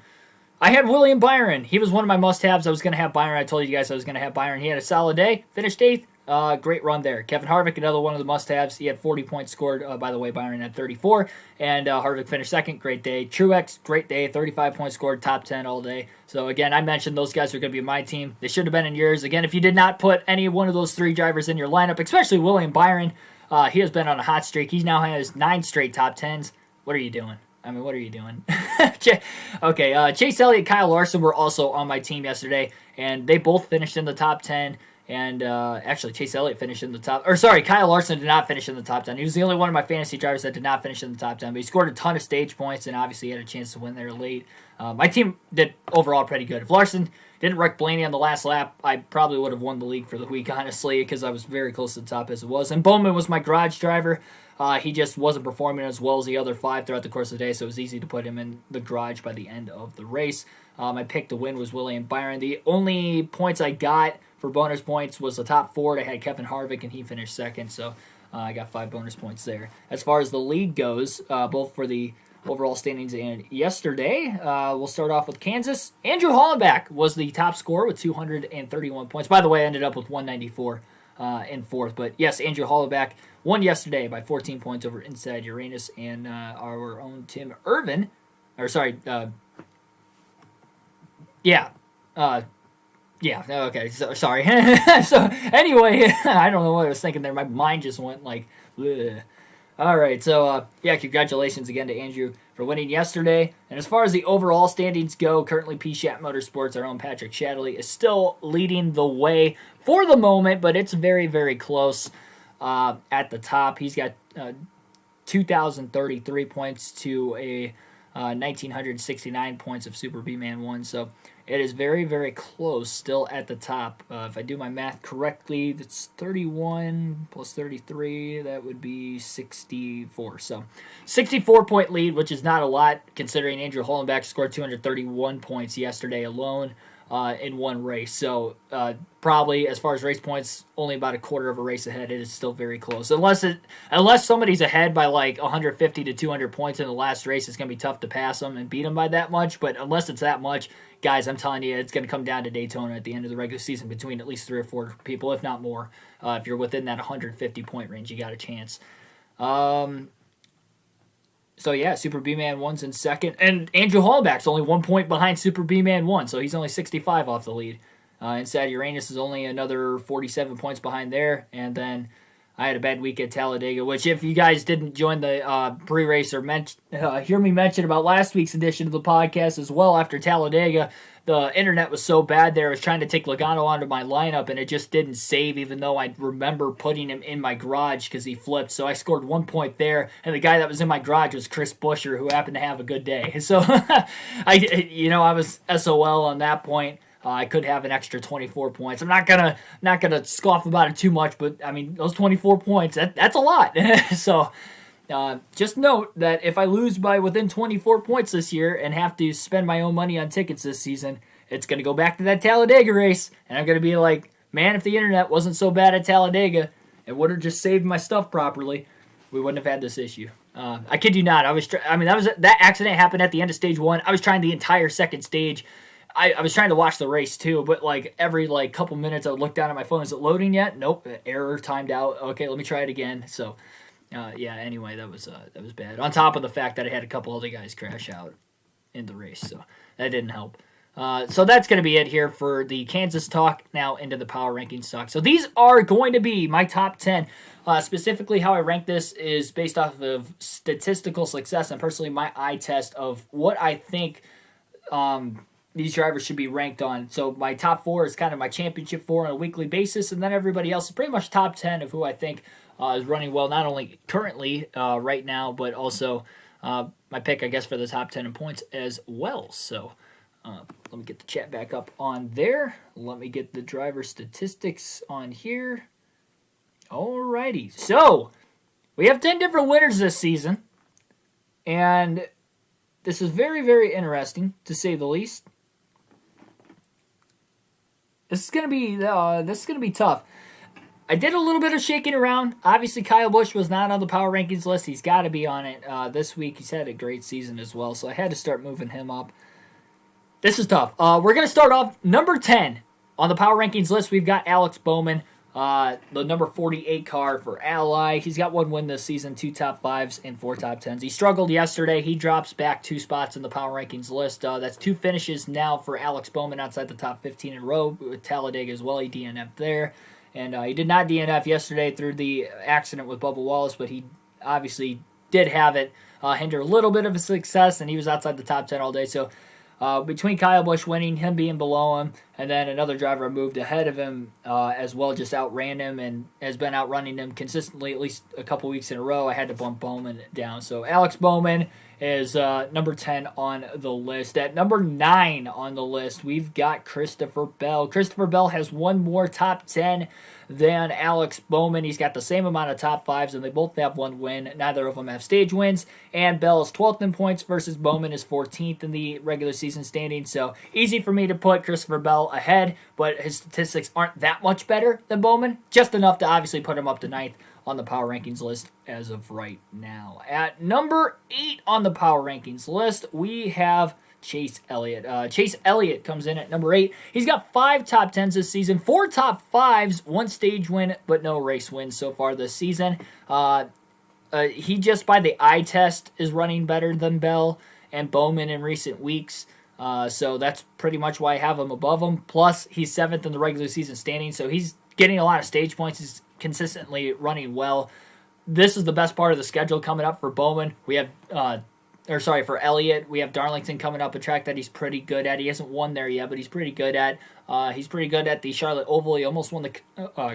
I had William Byron. He was one of my must-haves. I was going to have Byron. I told you guys I was going to have Byron. He had a solid day. Finished 8th. Great run there. Kevin Harvick, another one of the must-haves. He had 40 points scored. By the way, Byron had 34. And Harvick finished 2nd. Great day. Truax, great day. 35 points scored. Top 10 all day. So, again, I mentioned those guys are going to be my team. They should have been in yours. Again, if you did not put any one of those 3 drivers in your lineup, especially William Byron, he has been on a hot streak. He now has 9 straight top 10s. What are you doing? What are you doing? Okay, Chase Elliott, Kyle Larson were also on my team yesterday, and they both finished in the top 10. And actually, Chase Elliott finished in the top... Kyle Larson did not finish in the top 10. He was the only one of my fantasy drivers that did not finish in the top 10, but he scored a ton of stage points, and obviously had a chance to win there late. My team did overall pretty good. If Larson didn't wreck Blaney on the last lap, I probably would have won the league for the week, honestly, because I was very close to the top as it was. And Bowman was my garage driver. He just wasn't performing as well as the other 5 throughout the course of the day, so it was easy to put him in the garage by the end of the race. My pick to win was William Byron. The only points I got for for bonus points was the top 4. I had Kevin Harvick, and he finished second, so I got 5 bonus points there. As far as the lead goes, both for the overall standings and yesterday, we'll start off with Kansas. Andrew Hollenbach was the top scorer with 231 points. By the way, I ended up with 194 in fourth. But yes, Andrew Hollenbach won yesterday by 14 points over Inside Uranus and our own Tim Irvin. Okay, so, sorry. So, anyway, I don't know what I was thinking there. My mind just went like, bleh. All right, so, congratulations again to Andrew for winning yesterday. And as far as the overall standings go, currently P-Shat Motorsports, our own Patrick Shadley, is still leading the way for the moment, but it's very, very close at the top. He's got 2,033 points to a 1,969 points of Super B-Man 1, so it is very, very close still at the top. If I do my math correctly, that's 31 plus 33. That would be 64. So 64-point lead, which is not a lot considering Andrew Hollenbach scored 231 points yesterday alone in one race. So probably as far as race points, only about a quarter of a race ahead. It is still very close. Unless somebody's ahead by like 150 to 200 points in the last race, it's going to be tough to pass them and beat them by that much. But unless it's that much, guys, I'm telling you, it's going to come down to Daytona at the end of the regular season between at least 3 or 4 people, if not more. If you're within that 150-point range, you got a chance. So, yeah, Super B-Man 1's in second. And Andrew Hollenbach's only 1 point behind Super B-Man 1, so he's only 65 off the lead. Inside Uranus is only another 47 points behind there. And then I had a bad week at Talladega, which if you guys didn't join the pre-race or hear me mention about last week's edition of the podcast as well, after Talladega, the internet was so bad there. I was trying to take Legano onto my lineup, and it just didn't save, even though I remember putting him in my garage because he flipped. So I scored 1 point there, and the guy that was in my garage was Chris Buescher, who happened to have a good day. So I was SOL on that point. I could have an extra 24 points. I'm not gonna scoff about it too much, but I mean those 24 points that's a lot. So just note that if I lose by within 24 points this year and have to spend my own money on tickets this season, it's gonna go back to that Talladega race, and I'm gonna be like, man, if the internet wasn't so bad at Talladega, it would have just saved my stuff properly, we wouldn't have had this issue. I kid you not. That accident happened at the end of stage 1. I was trying the entire second stage. I was trying to watch the race too, but like every couple minutes I would look down at my phone. Is it loading yet? Nope. Error, timed out. Okay, let me try it again. So, anyway, that was bad. On top of the fact that I had a couple other guys crash out in the race, so that didn't help. So that's going to be it here for the Kansas talk. Now into the power rankings talk. So these are going to be my top 10. Specifically, how I rank this is based off of statistical success and personally my eye test of what I think these drivers should be ranked on. So my top 4 is kind of my championship 4 on a weekly basis, and then everybody else is pretty much top 10 of who I think is running well, not only currently right now, but also my pick, I guess, for the top 10 in points as well. So let me get the chat back up on there. Let me get the driver statistics on here. Alrighty. So we have 10 different winners this season, and this is very, very interesting, to say the least. This is gonna be tough. I did a little bit of shaking around. Obviously, Kyle Busch was not on the power rankings list. He's got to be on it this week. He's had a great season as well, so I had to start moving him up. This is tough. We're gonna start off number 10 on the power rankings list. We've got Alex Bowman, the number 48 car for Ally. He's got 1 win this season, 2 top 5s, and 4 top 10s. He struggled yesterday. He drops back 2 spots in the power rankings list. That's 2 finishes now for Alex Bowman outside the top 15 in a row. With Talladega as well, he DNF'd there. And he did not DNF yesterday through the accident with Bubba Wallace, but he obviously did have it hinder a little bit of his success, and he was outside the top 10 all day. So between Kyle Busch winning, him being below him, and then another driver moved ahead of him as well, just outran him and has been outrunning him consistently at least a couple weeks in a row, I had to bump Bowman down. So Alex Bowman is number 10 on the list. At number 9 on the list, we've got Christopher Bell. Christopher Bell has 1 more top 10 than Alex Bowman. He's got the same amount of top 5s, and they both have 1 win. Neither of them have stage wins. And Bell is 12th in points versus Bowman is 14th in the regular season season standings, so easy for me to put Christopher Bell ahead, but his statistics aren't that much better than Bowman, just enough to obviously put him up to ninth on the power rankings list as of right now. At number 8 on the power rankings list, we have Chase Elliott. Chase Elliott comes in at number 8. He's got 5 top 10s this season, 4 top 5s, 1 stage win, but no race wins so far this season. He just by the eye test is running better than Bell and Bowman in recent weeks. So that's pretty much why I have him above him. Plus, he's 7th in the regular season standing, so he's getting a lot of stage points. He's consistently running well. This is the best part of the schedule coming up for Bowman. We have for Elliott, we have Darlington coming up, a track that he's pretty good at. He hasn't won there yet, but he's pretty good at. He's pretty good at the Charlotte Oval. He almost won the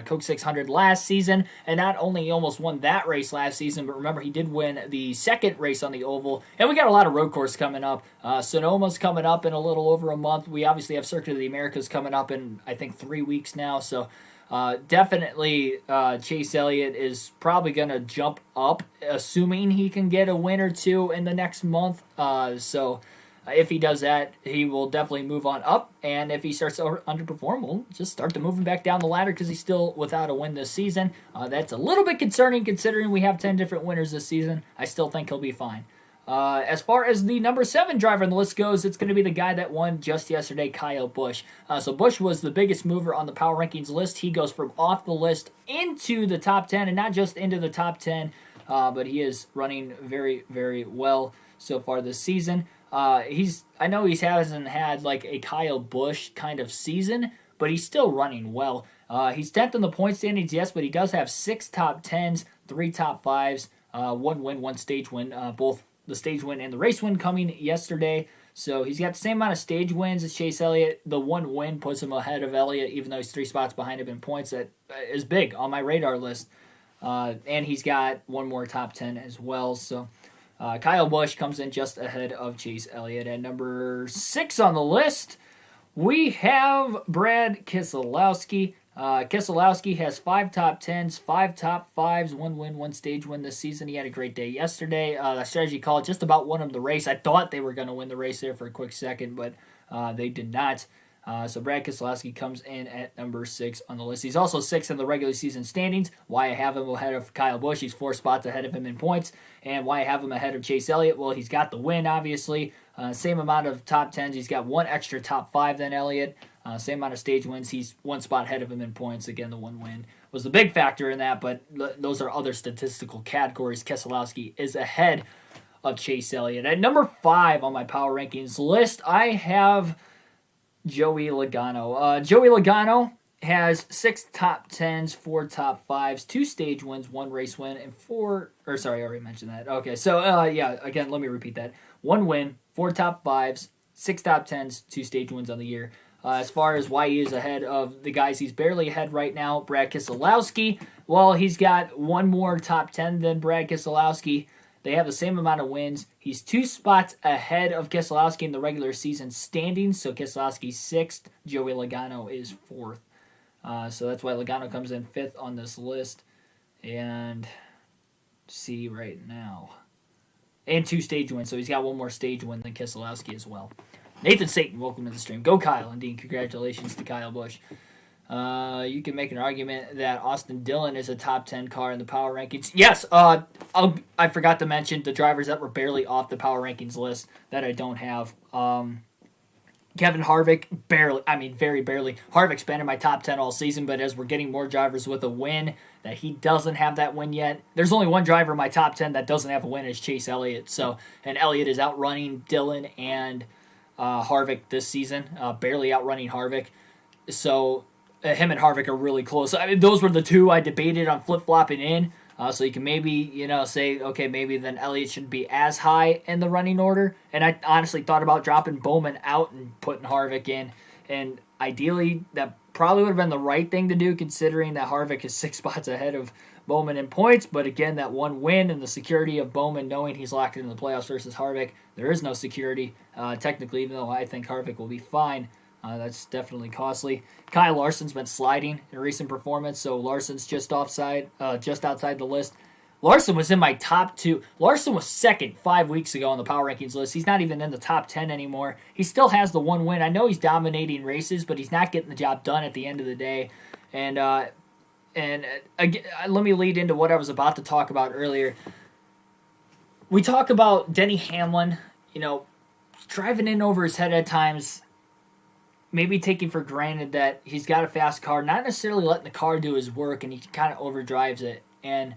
Coke 600 last season, and not only he almost won that race last season, but remember he did win the second race on the Oval. And we got a lot of road course coming up. Sonoma's coming up in a little over a month. We obviously have Circuit of the Americas coming up in, I think, 3 weeks now, so definitely Chase Elliott is probably going to jump up, assuming he can get a win or two in the next month. So if he does that, he will definitely move on up. And if he starts to underperform, we'll just start to move him back down the ladder because he's still without a win this season. That's a little bit concerning considering we have 10 different winners this season. I still think he'll be fine. As far as the number 7 driver on the list goes, it's going to be the guy that won just yesterday, Kyle Busch. So Busch was the biggest mover on the power rankings list. He goes from off the list into the top 10, and not just into the top 10, but he is running very, very well so far this season. I know he hasn't had like a Kyle Busch kind of season, but he's still running well. He's 10th in the point standings, yes, but he does have 6 top 10s, 3 top 5s, 1 win, 1 stage win, both the stage win and the race win coming yesterday. So he's got the same amount of stage wins as Chase Elliott. The 1 win puts him ahead of Elliott, even though he's 3 spots behind him in points. That is big on my radar list. And he's got 1 more top 10 as well. So Kyle Busch comes in just ahead of Chase Elliott. At number 6 on the list, we have Brad Keselowski. Keselowski has 5 top 10s, 5 top 5s, 1 win, 1 stage win this season. He had a great day yesterday. The strategy call just about won him the race. I thought they were going to win the race there for a quick second, but they did not. So Brad Keselowski comes in at number 6 on the list. He's also 6th in the regular season standings. Why I have him ahead of Kyle Busch. He's 4 spots ahead of him in points. And why I have him ahead of Chase Elliott. Well, he's got the win, obviously. Same amount of top 10s. He's got 1 extra top 5 than Elliott. Same amount of stage wins. He's 1 spot ahead of him in points. Again, the 1 win was the big factor in that, but those are other statistical categories. Keselowski is ahead of Chase Elliott. At number 5 on my power rankings list, I have Joey Legano. Joey Legano has 6 top 10s, 4 top 5s, 2 stage wins, 1 race win, and I already mentioned that. Okay, so again, let me repeat that. 1 win, 4 top 5s, 6 top 10s, 2 stage wins on the year. As far as why he is ahead of the guys he's barely ahead right now, Brad Keselowski, well, he's got 1 more top 10 than Brad Keselowski. They have the same amount of wins. He's 2 spots ahead of Keselowski in the regular season standings, so Keselowski's 6th. Joey Logano is 4th. So that's why Logano comes in 5th on this list. And see right now. And 2 stage wins, so he's got 1 more stage win than Keselowski as well. Nathan Satan, welcome to the stream. Go Kyle, and Dean, congratulations to Kyle Busch. You can make an argument that Austin Dillon is a top 10 car in the power rankings. Yes, I forgot to mention the drivers that were barely off the power rankings list that I don't have. Kevin Harvick, very barely. Harvick's been in my top 10 all season, but as we're getting more drivers with a win, that he doesn't have that win yet. There's only 1 driver in my top 10 that doesn't have a win, is Chase Elliott. And Elliott is outrunning Dillon and Harvick this season, barely outrunning Harvick. So him and Harvick are really close. I mean, those were the 2 I debated on flip-flopping in. So you can maybe, say, okay, maybe then Elliott shouldn't be as high in the running order. And I honestly thought about dropping Bowman out and putting Harvick in. And ideally, that probably would have been the right thing to do, considering that Harvick is 6 spots ahead of Bowman in points. But again, that 1 win and the security of Bowman knowing he's locked into the playoffs versus Harvick, there is no security, technically, even though I think Harvick will be fine. That's definitely costly. Kyle Larson's been sliding in recent performance, so Larson's just outside the list. Larson was in my top 2. Larson was second 5 weeks ago on the power rankings list. He's not even in the top 10 anymore. He still has the one win. I know he's dominating races, but he's not getting the job done at the end of the day. And again, let me lead into what I was about to talk about earlier. We talk about Denny Hamlin, driving in over his head at times, maybe taking for granted that he's got a fast car, not necessarily letting the car do his work, and he kind of overdrives it. And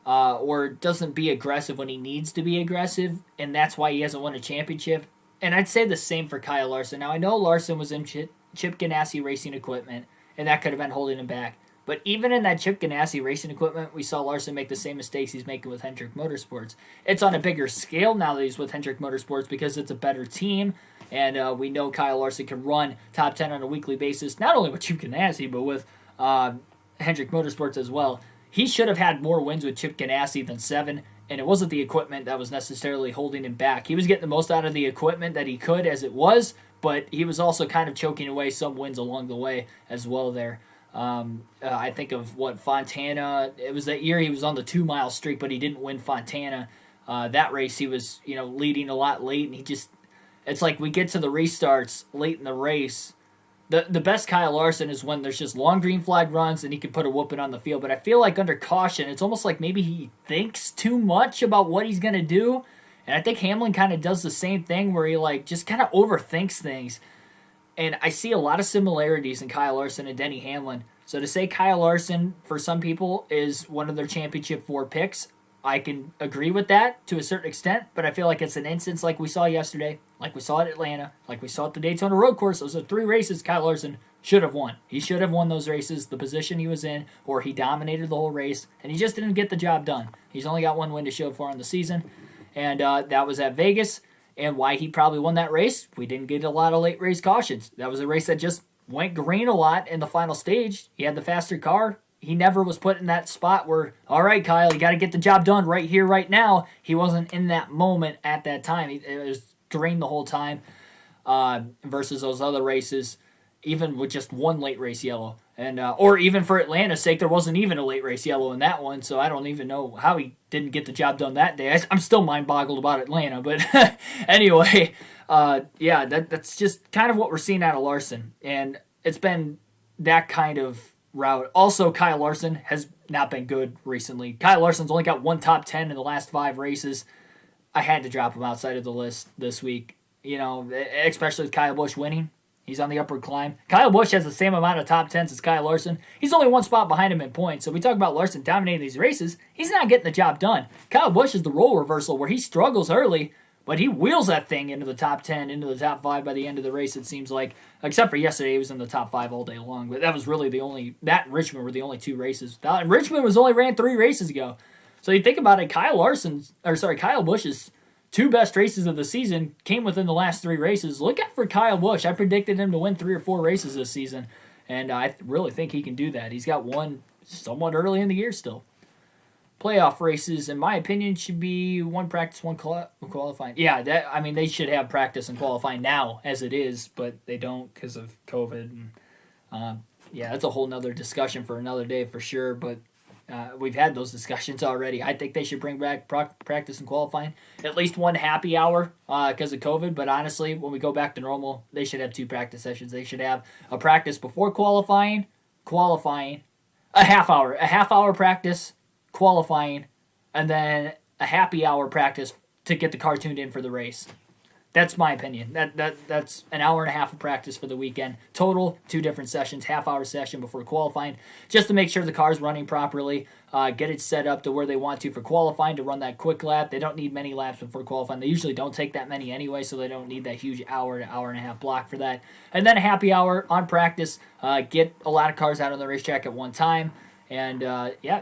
or doesn't be aggressive when he needs to be aggressive, and that's why he hasn't won a championship. And I'd say the same for Kyle Larson. Now, I know Larson was in Chip Ganassi racing equipment, and that could have been holding him back. But even in that Chip Ganassi racing equipment, we saw Larson make the same mistakes he's making with Hendrick Motorsports. It's on a bigger scale now that he's with Hendrick Motorsports because it's a better team, and we know Kyle Larson can run top 10 on a weekly basis, not only with Chip Ganassi, but with Hendrick Motorsports as well. He should have had more wins with Chip Ganassi than 7, and it wasn't the equipment that was necessarily holding him back. He was getting the most out of the equipment that he could as it was, but he was also kind of choking away some wins along the way as well there. I think of Fontana. It was that year he was on the 2-mile streak, but he didn't win Fontana. That race he was, leading a lot late, and it's like we get to the restarts late in the race. The best Kyle Larson is when there's just long green flag runs and he can put a whooping on the field. But I feel like under caution, it's almost like maybe he thinks too much about what he's going to do. And I think Hamlin kind of does the same thing where he just kind of overthinks things. And I see a lot of similarities in Kyle Larson and Denny Hamlin. So to say Kyle Larson, for some people, is one of their championship 4 picks, I can agree with that to a certain extent, but I feel like it's an instance like we saw yesterday, like we saw at Atlanta, like we saw at the Daytona Road Course. Those are 3 races Kyle Larson should have won. He should have won those races, the position he was in, or he dominated the whole race, and he just didn't get the job done. He's only got 1 win to show for on the season, and that was at Vegas. And why he probably won that race, we didn't get a lot of late race cautions. That was a race that just went green a lot in the final stage. He had the faster car. He never was put in that spot where, all right, Kyle, you got to get the job done right here, right now. He wasn't in that moment at that time. It was green the whole time versus those other races, even with just 1 late race yellow. And or even for Atlanta's sake, there wasn't even a late race yellow in that one, so I don't even know how he didn't get the job done that day. I'm still mind-boggled about Atlanta, but anyway, that's just kind of what we're seeing out of Larson, and it's been that kind of route. Also, Kyle Larson has not been good recently. Kyle Larson's only got 1 top 10 in the last 5 races. I had to drop him outside of the list this week, especially with Kyle Busch winning. He's on the upward climb. Kyle Busch has the same amount of top 10s as Kyle Larson. He's only 1 spot behind him in points. So we talk about Larson dominating these races. He's not getting the job done. Kyle Busch is the role reversal where he struggles early, but he wheels that thing into the top 10, into the top 5 by the end of the race, it seems like. Except for yesterday, he was in the top 5 all day long. But that was really that and Richmond were the only 2 races. And Richmond was only ran 3 races ago. So you think about it, Kyle Busch's 2 best races of the season came within the last 3 races. Look out for Kyle Busch. I predicted him to win 3 or 4 races this season, and I really think he can do that. He's got 1 somewhat early in the year still. Playoff races, in my opinion, should be 1 practice, 1 qualifying. Yeah, they should have practice and qualifying now as it is, but they don't because of COVID. And, that's a whole nother discussion for another day for sure, but we've had those discussions already. I think they should bring back practice and qualifying. At least 1 happy hour because of COVID. But honestly, when we go back to normal, they should have 2 practice sessions. They should have a practice before qualifying, a half hour practice, qualifying, and then a happy hour practice to get the car tuned in for the race. That's my opinion. That's an hour and a half of practice for the weekend. Total, 2 different sessions, half-hour session before qualifying, just to make sure the car's running properly, get it set up to where they want to for qualifying to run that quick lap. They don't need many laps before qualifying. They usually don't take that many anyway, so they don't need that huge hour to hour and a half block for that. And then a happy hour on practice, get a lot of cars out on the racetrack at one time, and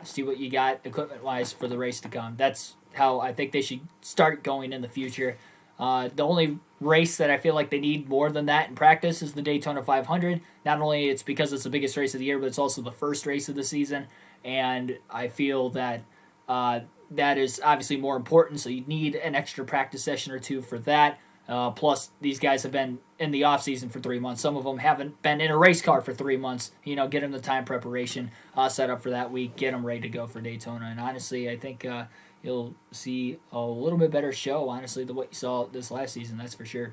see what you got equipment-wise for the race to come. That's how I think they should start going in the future. The only race that I feel like they need more than that in practice is the Daytona 500. Not only it's because it's the biggest race of the year, but it's also the first race of the season. And I feel that that is obviously more important, so you need an extra practice session or 2 for that. Plus, these guys have been in the offseason for 3 months. Some of them haven't been in a race car for 3 months. Get them the time preparation set up for that week, get them ready to go for Daytona. And honestly, I think you'll see a little bit better show, honestly, than what you saw this last season, that's for sure.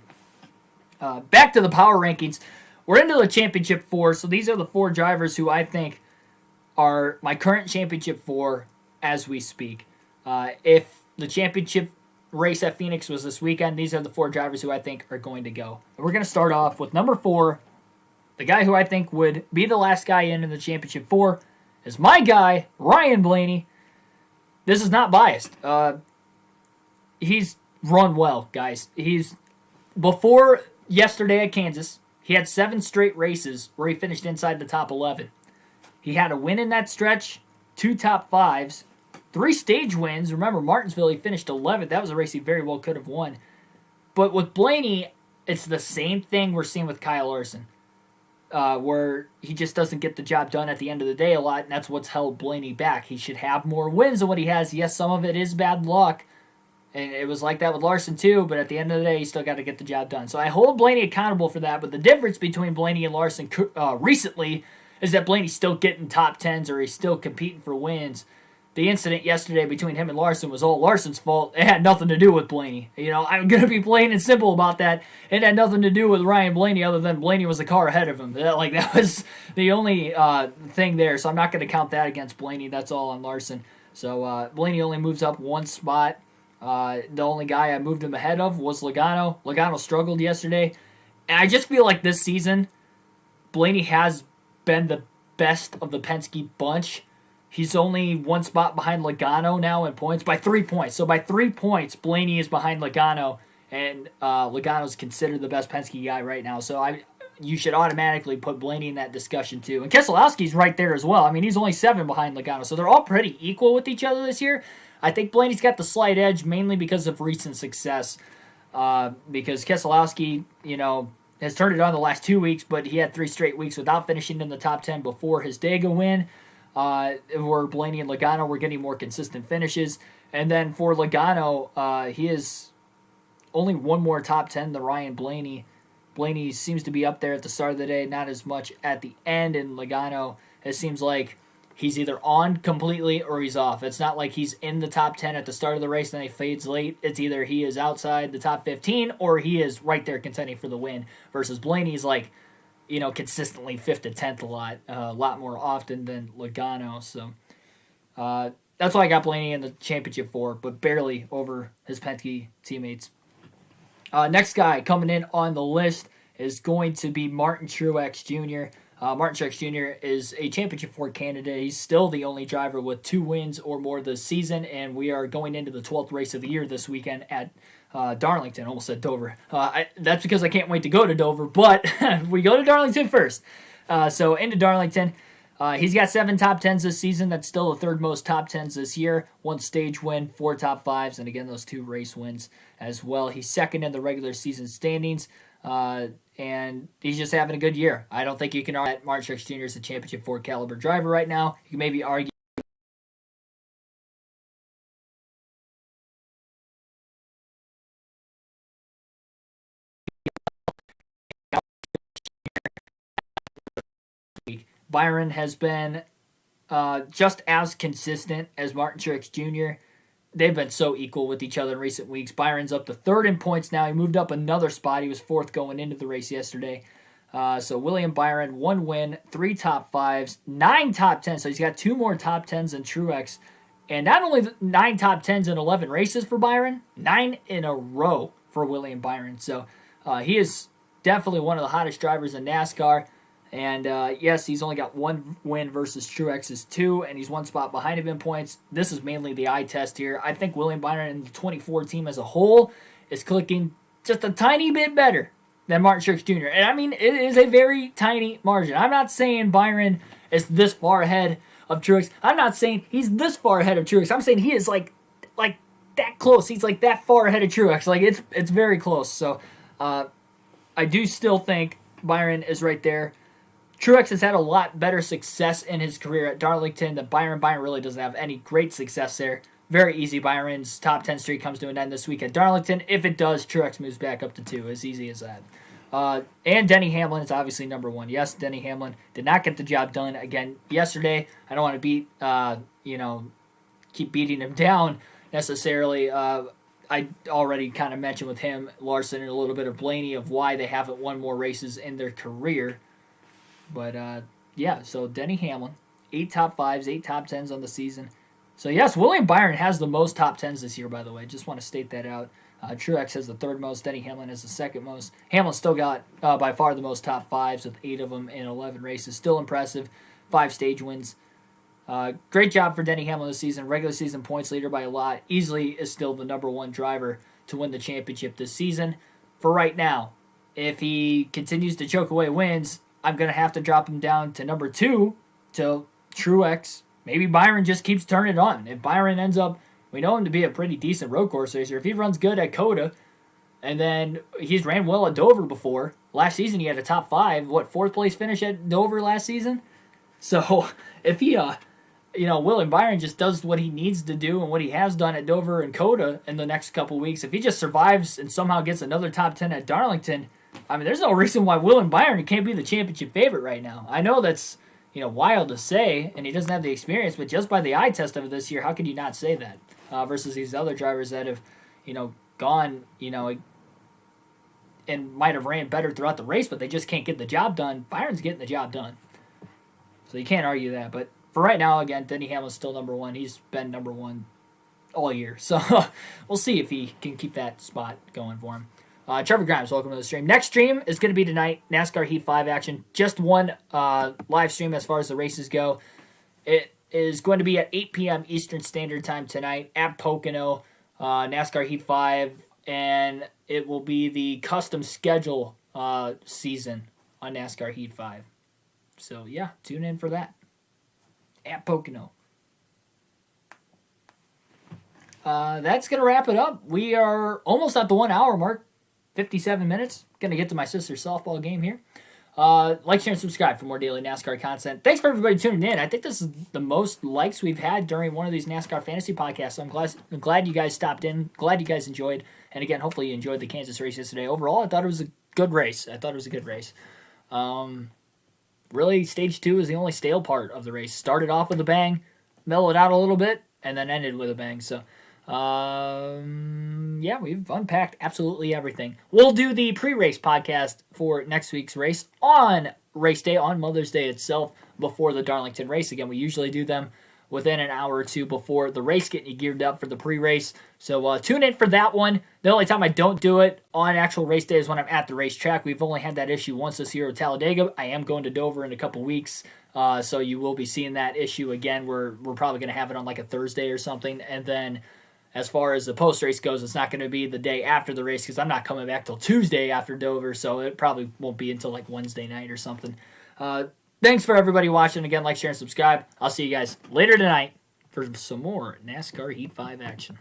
Back to the power rankings. We're into the championship 4, so these are the 4 drivers who I think are my current championship 4 as we speak. If the championship race at Phoenix was this weekend, these are the 4 drivers who I think are going to go. And we're going to start off with number 4. The guy who I think would be the last guy in the championship 4 is my guy, Ryan Blaney. This is not biased. He's run well, guys. Before yesterday at Kansas, he had 7 straight races where he finished inside the top 11. He had a win in that stretch, 2 top 5s, 3 stage wins. Remember, Martinsville, he finished 11th. That was a race he very well could have won. But with Blaney, it's the same thing we're seeing with Kyle Larson, where he just doesn't get the job done at the end of the day a lot, and that's what's held Blaney back. He should have more wins than what he has. Yes, some of it is bad luck, and it was like that with Larson too, but at the end of the day, he still got to get the job done. So I hold Blaney accountable for that, but the difference between Blaney and Larson recently is that Blaney's still getting top 10s or he's still competing for wins. The incident yesterday between him and Larson was all Larson's fault. It had nothing to do with Blaney. I'm going to be plain and simple about that. It had nothing to do with Ryan Blaney other than Blaney was a car ahead of him. That was the only thing there, so I'm not going to count that against Blaney. That's all on Larson. So Blaney only moves up 1 spot. The only guy I moved him ahead of was Legano. Legano struggled yesterday. And I just feel like this season, Blaney has been the best of the Penske bunch. He's only 1 spot behind Legano now in points by 3 points. So by 3 points, Blaney is behind Legano, and Logano's considered the best Penske guy right now. So you should automatically put Blaney in that discussion too. And Keselowski's right there as well. I mean, he's only 7 behind Legano. So they're all pretty equal with each other this year. I think Blaney's got the slight edge mainly because of recent success. Because Keselowski, has turned it on the last 2 weeks, but he had 3 straight weeks without finishing in the top 10 before his Dega win. Where Blaney and Legano were getting more consistent finishes. And then for Legano, he is only 1 more top 10 than Ryan Blaney. Blaney seems to be up there at the start of the day, not as much at the end. And Legano, it seems like he's either on completely or he's off. It's not like he's in the top 10 at the start of the race and then he fades late. It's either he is outside the top 15 or he is right there contending for the win. Versus Blaney's like, consistently 5th to 10th a lot more often than Legano. So that's why I got Blaney in the championship 4, but barely over his Penske teammates. Next guy coming in on the list is going to be Martin Truax Jr. Martin Truax Jr. is a championship 4 candidate. He's still the only driver with 2 wins or more this season, and we are going into the 12th race of the year this weekend at Darlington. Almost said Dover. That's because I can't wait to go to Dover, but we go to Darlington first. So into Darlington. He's got 7 top 10s this season. That's still the 3rd most top 10s this year. 1 stage win, 4 top 5s, and again, those 2 race wins as well. He's 2nd in the regular season standings, and he's just having a good year. I don't think you can argue that Martin Truex Jr. is a championship 4 caliber driver right now. You can maybe argue Byron has been just as consistent as Martin Truex Jr. They've been so equal with each other in recent weeks. Byron's up to 3rd in points now. He moved up another spot. He was 4th going into the race yesterday. So William Byron, 1 win, 3 top 5s, 9 top 10s. So he's got 2 more top 10s than Truex. And not only 9 top 10s in 11 races for Byron, 9 in a row for William Byron. So he is definitely one of the hottest drivers in NASCAR. And yes, he's only got 1 win versus Truex's 2, and he's 1 spot behind him in points. This is mainly the eye test here. I think William Byron and the 24 team as a whole is clicking just a tiny bit better than Martin Truex Jr. And I mean, it is a very tiny margin. I'm not saying Byron is this far ahead of Truex. I'm not saying he's this far ahead of Truex. I'm saying he is like that close. He's like that far ahead of Truex. Like it's very close. So I do still think Byron is right there. Truex has had a lot better success in his career at Darlington than Byron. Byron really doesn't have any great success there. very easy. Byron's top 10 streak comes to an end this week at Darlington. If it does, Truax moves back up to 2. As easy as that. And Denny Hamlin is obviously number 1. Yes, Denny Hamlin did not get the job done again yesterday. I don't want to keep beating him down necessarily. I already kind of mentioned with him, Larson, and a little bit of Blaney of why they haven't won more races in their career. But, so Denny Hamlin, 8 top 5s, 8 top 10s on the season. So, yes, William Byron has the most top 10s this year, by the way. Just want to state that out. Truax has the 3rd most. Denny Hamlin has the 2nd most. Hamlin still got, by far, the most top 5s with 8 of them in 11 races. Still impressive. 5 stage wins. Great job for Denny Hamlin this season. Regular season points leader by a lot. Easily is still the number 1 driver to win the championship this season. For right now, if he continues to choke away wins, I'm going to have to drop him down to number 2 till Truax. Maybe Byron just keeps turning it on. If Byron ends up, we know him to be a pretty decent road course racer. If he runs good at Coda, and then he's ran well at Dover before. Last season he had a top 5. 4th place finish at Dover last season? So if he, William Byron just does what he needs to do and what he has done at Dover and Coda in the next couple weeks, if he just survives and somehow gets another top 10 at Darlington, I mean, there's no reason why William Byron can't be the championship favorite right now. I know that's, wild to say, and he doesn't have the experience, but just by the eye test of it this year, how could you not say that? Versus these other drivers that have, gone, and might have ran better throughout the race, but they just can't get the job done. Byron's getting the job done. So you can't argue that. But for right now, again, Denny Hamlin's still number 1. He's been number 1 all year. So we'll see if he can keep that spot going for him. Trevor Grimes, welcome to the stream. Next stream is going to be tonight, NASCAR Heat 5 action. Just one live stream as far as the races go. It is going to be at 8 p.m. Eastern Standard Time tonight at Pocono, NASCAR Heat 5, and it will be the custom schedule season on NASCAR Heat 5. So, yeah, tune in for that at Pocono. That's going to wrap it up. We are almost at the 1 hour mark, 57 minutes. Going to get to my sister's softball game here. Like, share, and subscribe for more daily NASCAR content. Thanks for everybody tuning in. I think this is the most likes we've had during one of these NASCAR fantasy podcasts. So I'm glad you guys stopped in. Glad you guys enjoyed. And again, hopefully you enjoyed the Kansas race yesterday. Overall, I thought it was a good race. Really, stage 2 is the only stale part of the race. Started off with a bang, mellowed out a little bit, and then ended with a bang. So, we've unpacked absolutely everything. We'll do the pre-race podcast for next week's race on race day, on Mother's Day itself, before the Darlington race. Again, we usually do them within an hour or two before the race, getting you geared up for the pre-race. So tune in for that one. The only time I don't do it on actual race day is when I'm at the racetrack. We've only had that issue once this year at Talladega. I am going to Dover in a couple weeks, so you will be seeing that issue again. We're probably going to have it on like a Thursday or something, and then as far as the post-race goes, it's not going to be the day after the race because I'm not coming back till Tuesday after Dover, so it probably won't be until like Wednesday night or something. Thanks for everybody watching. Again, like, share, and subscribe. I'll see you guys later tonight for some more NASCAR Heat 5 action.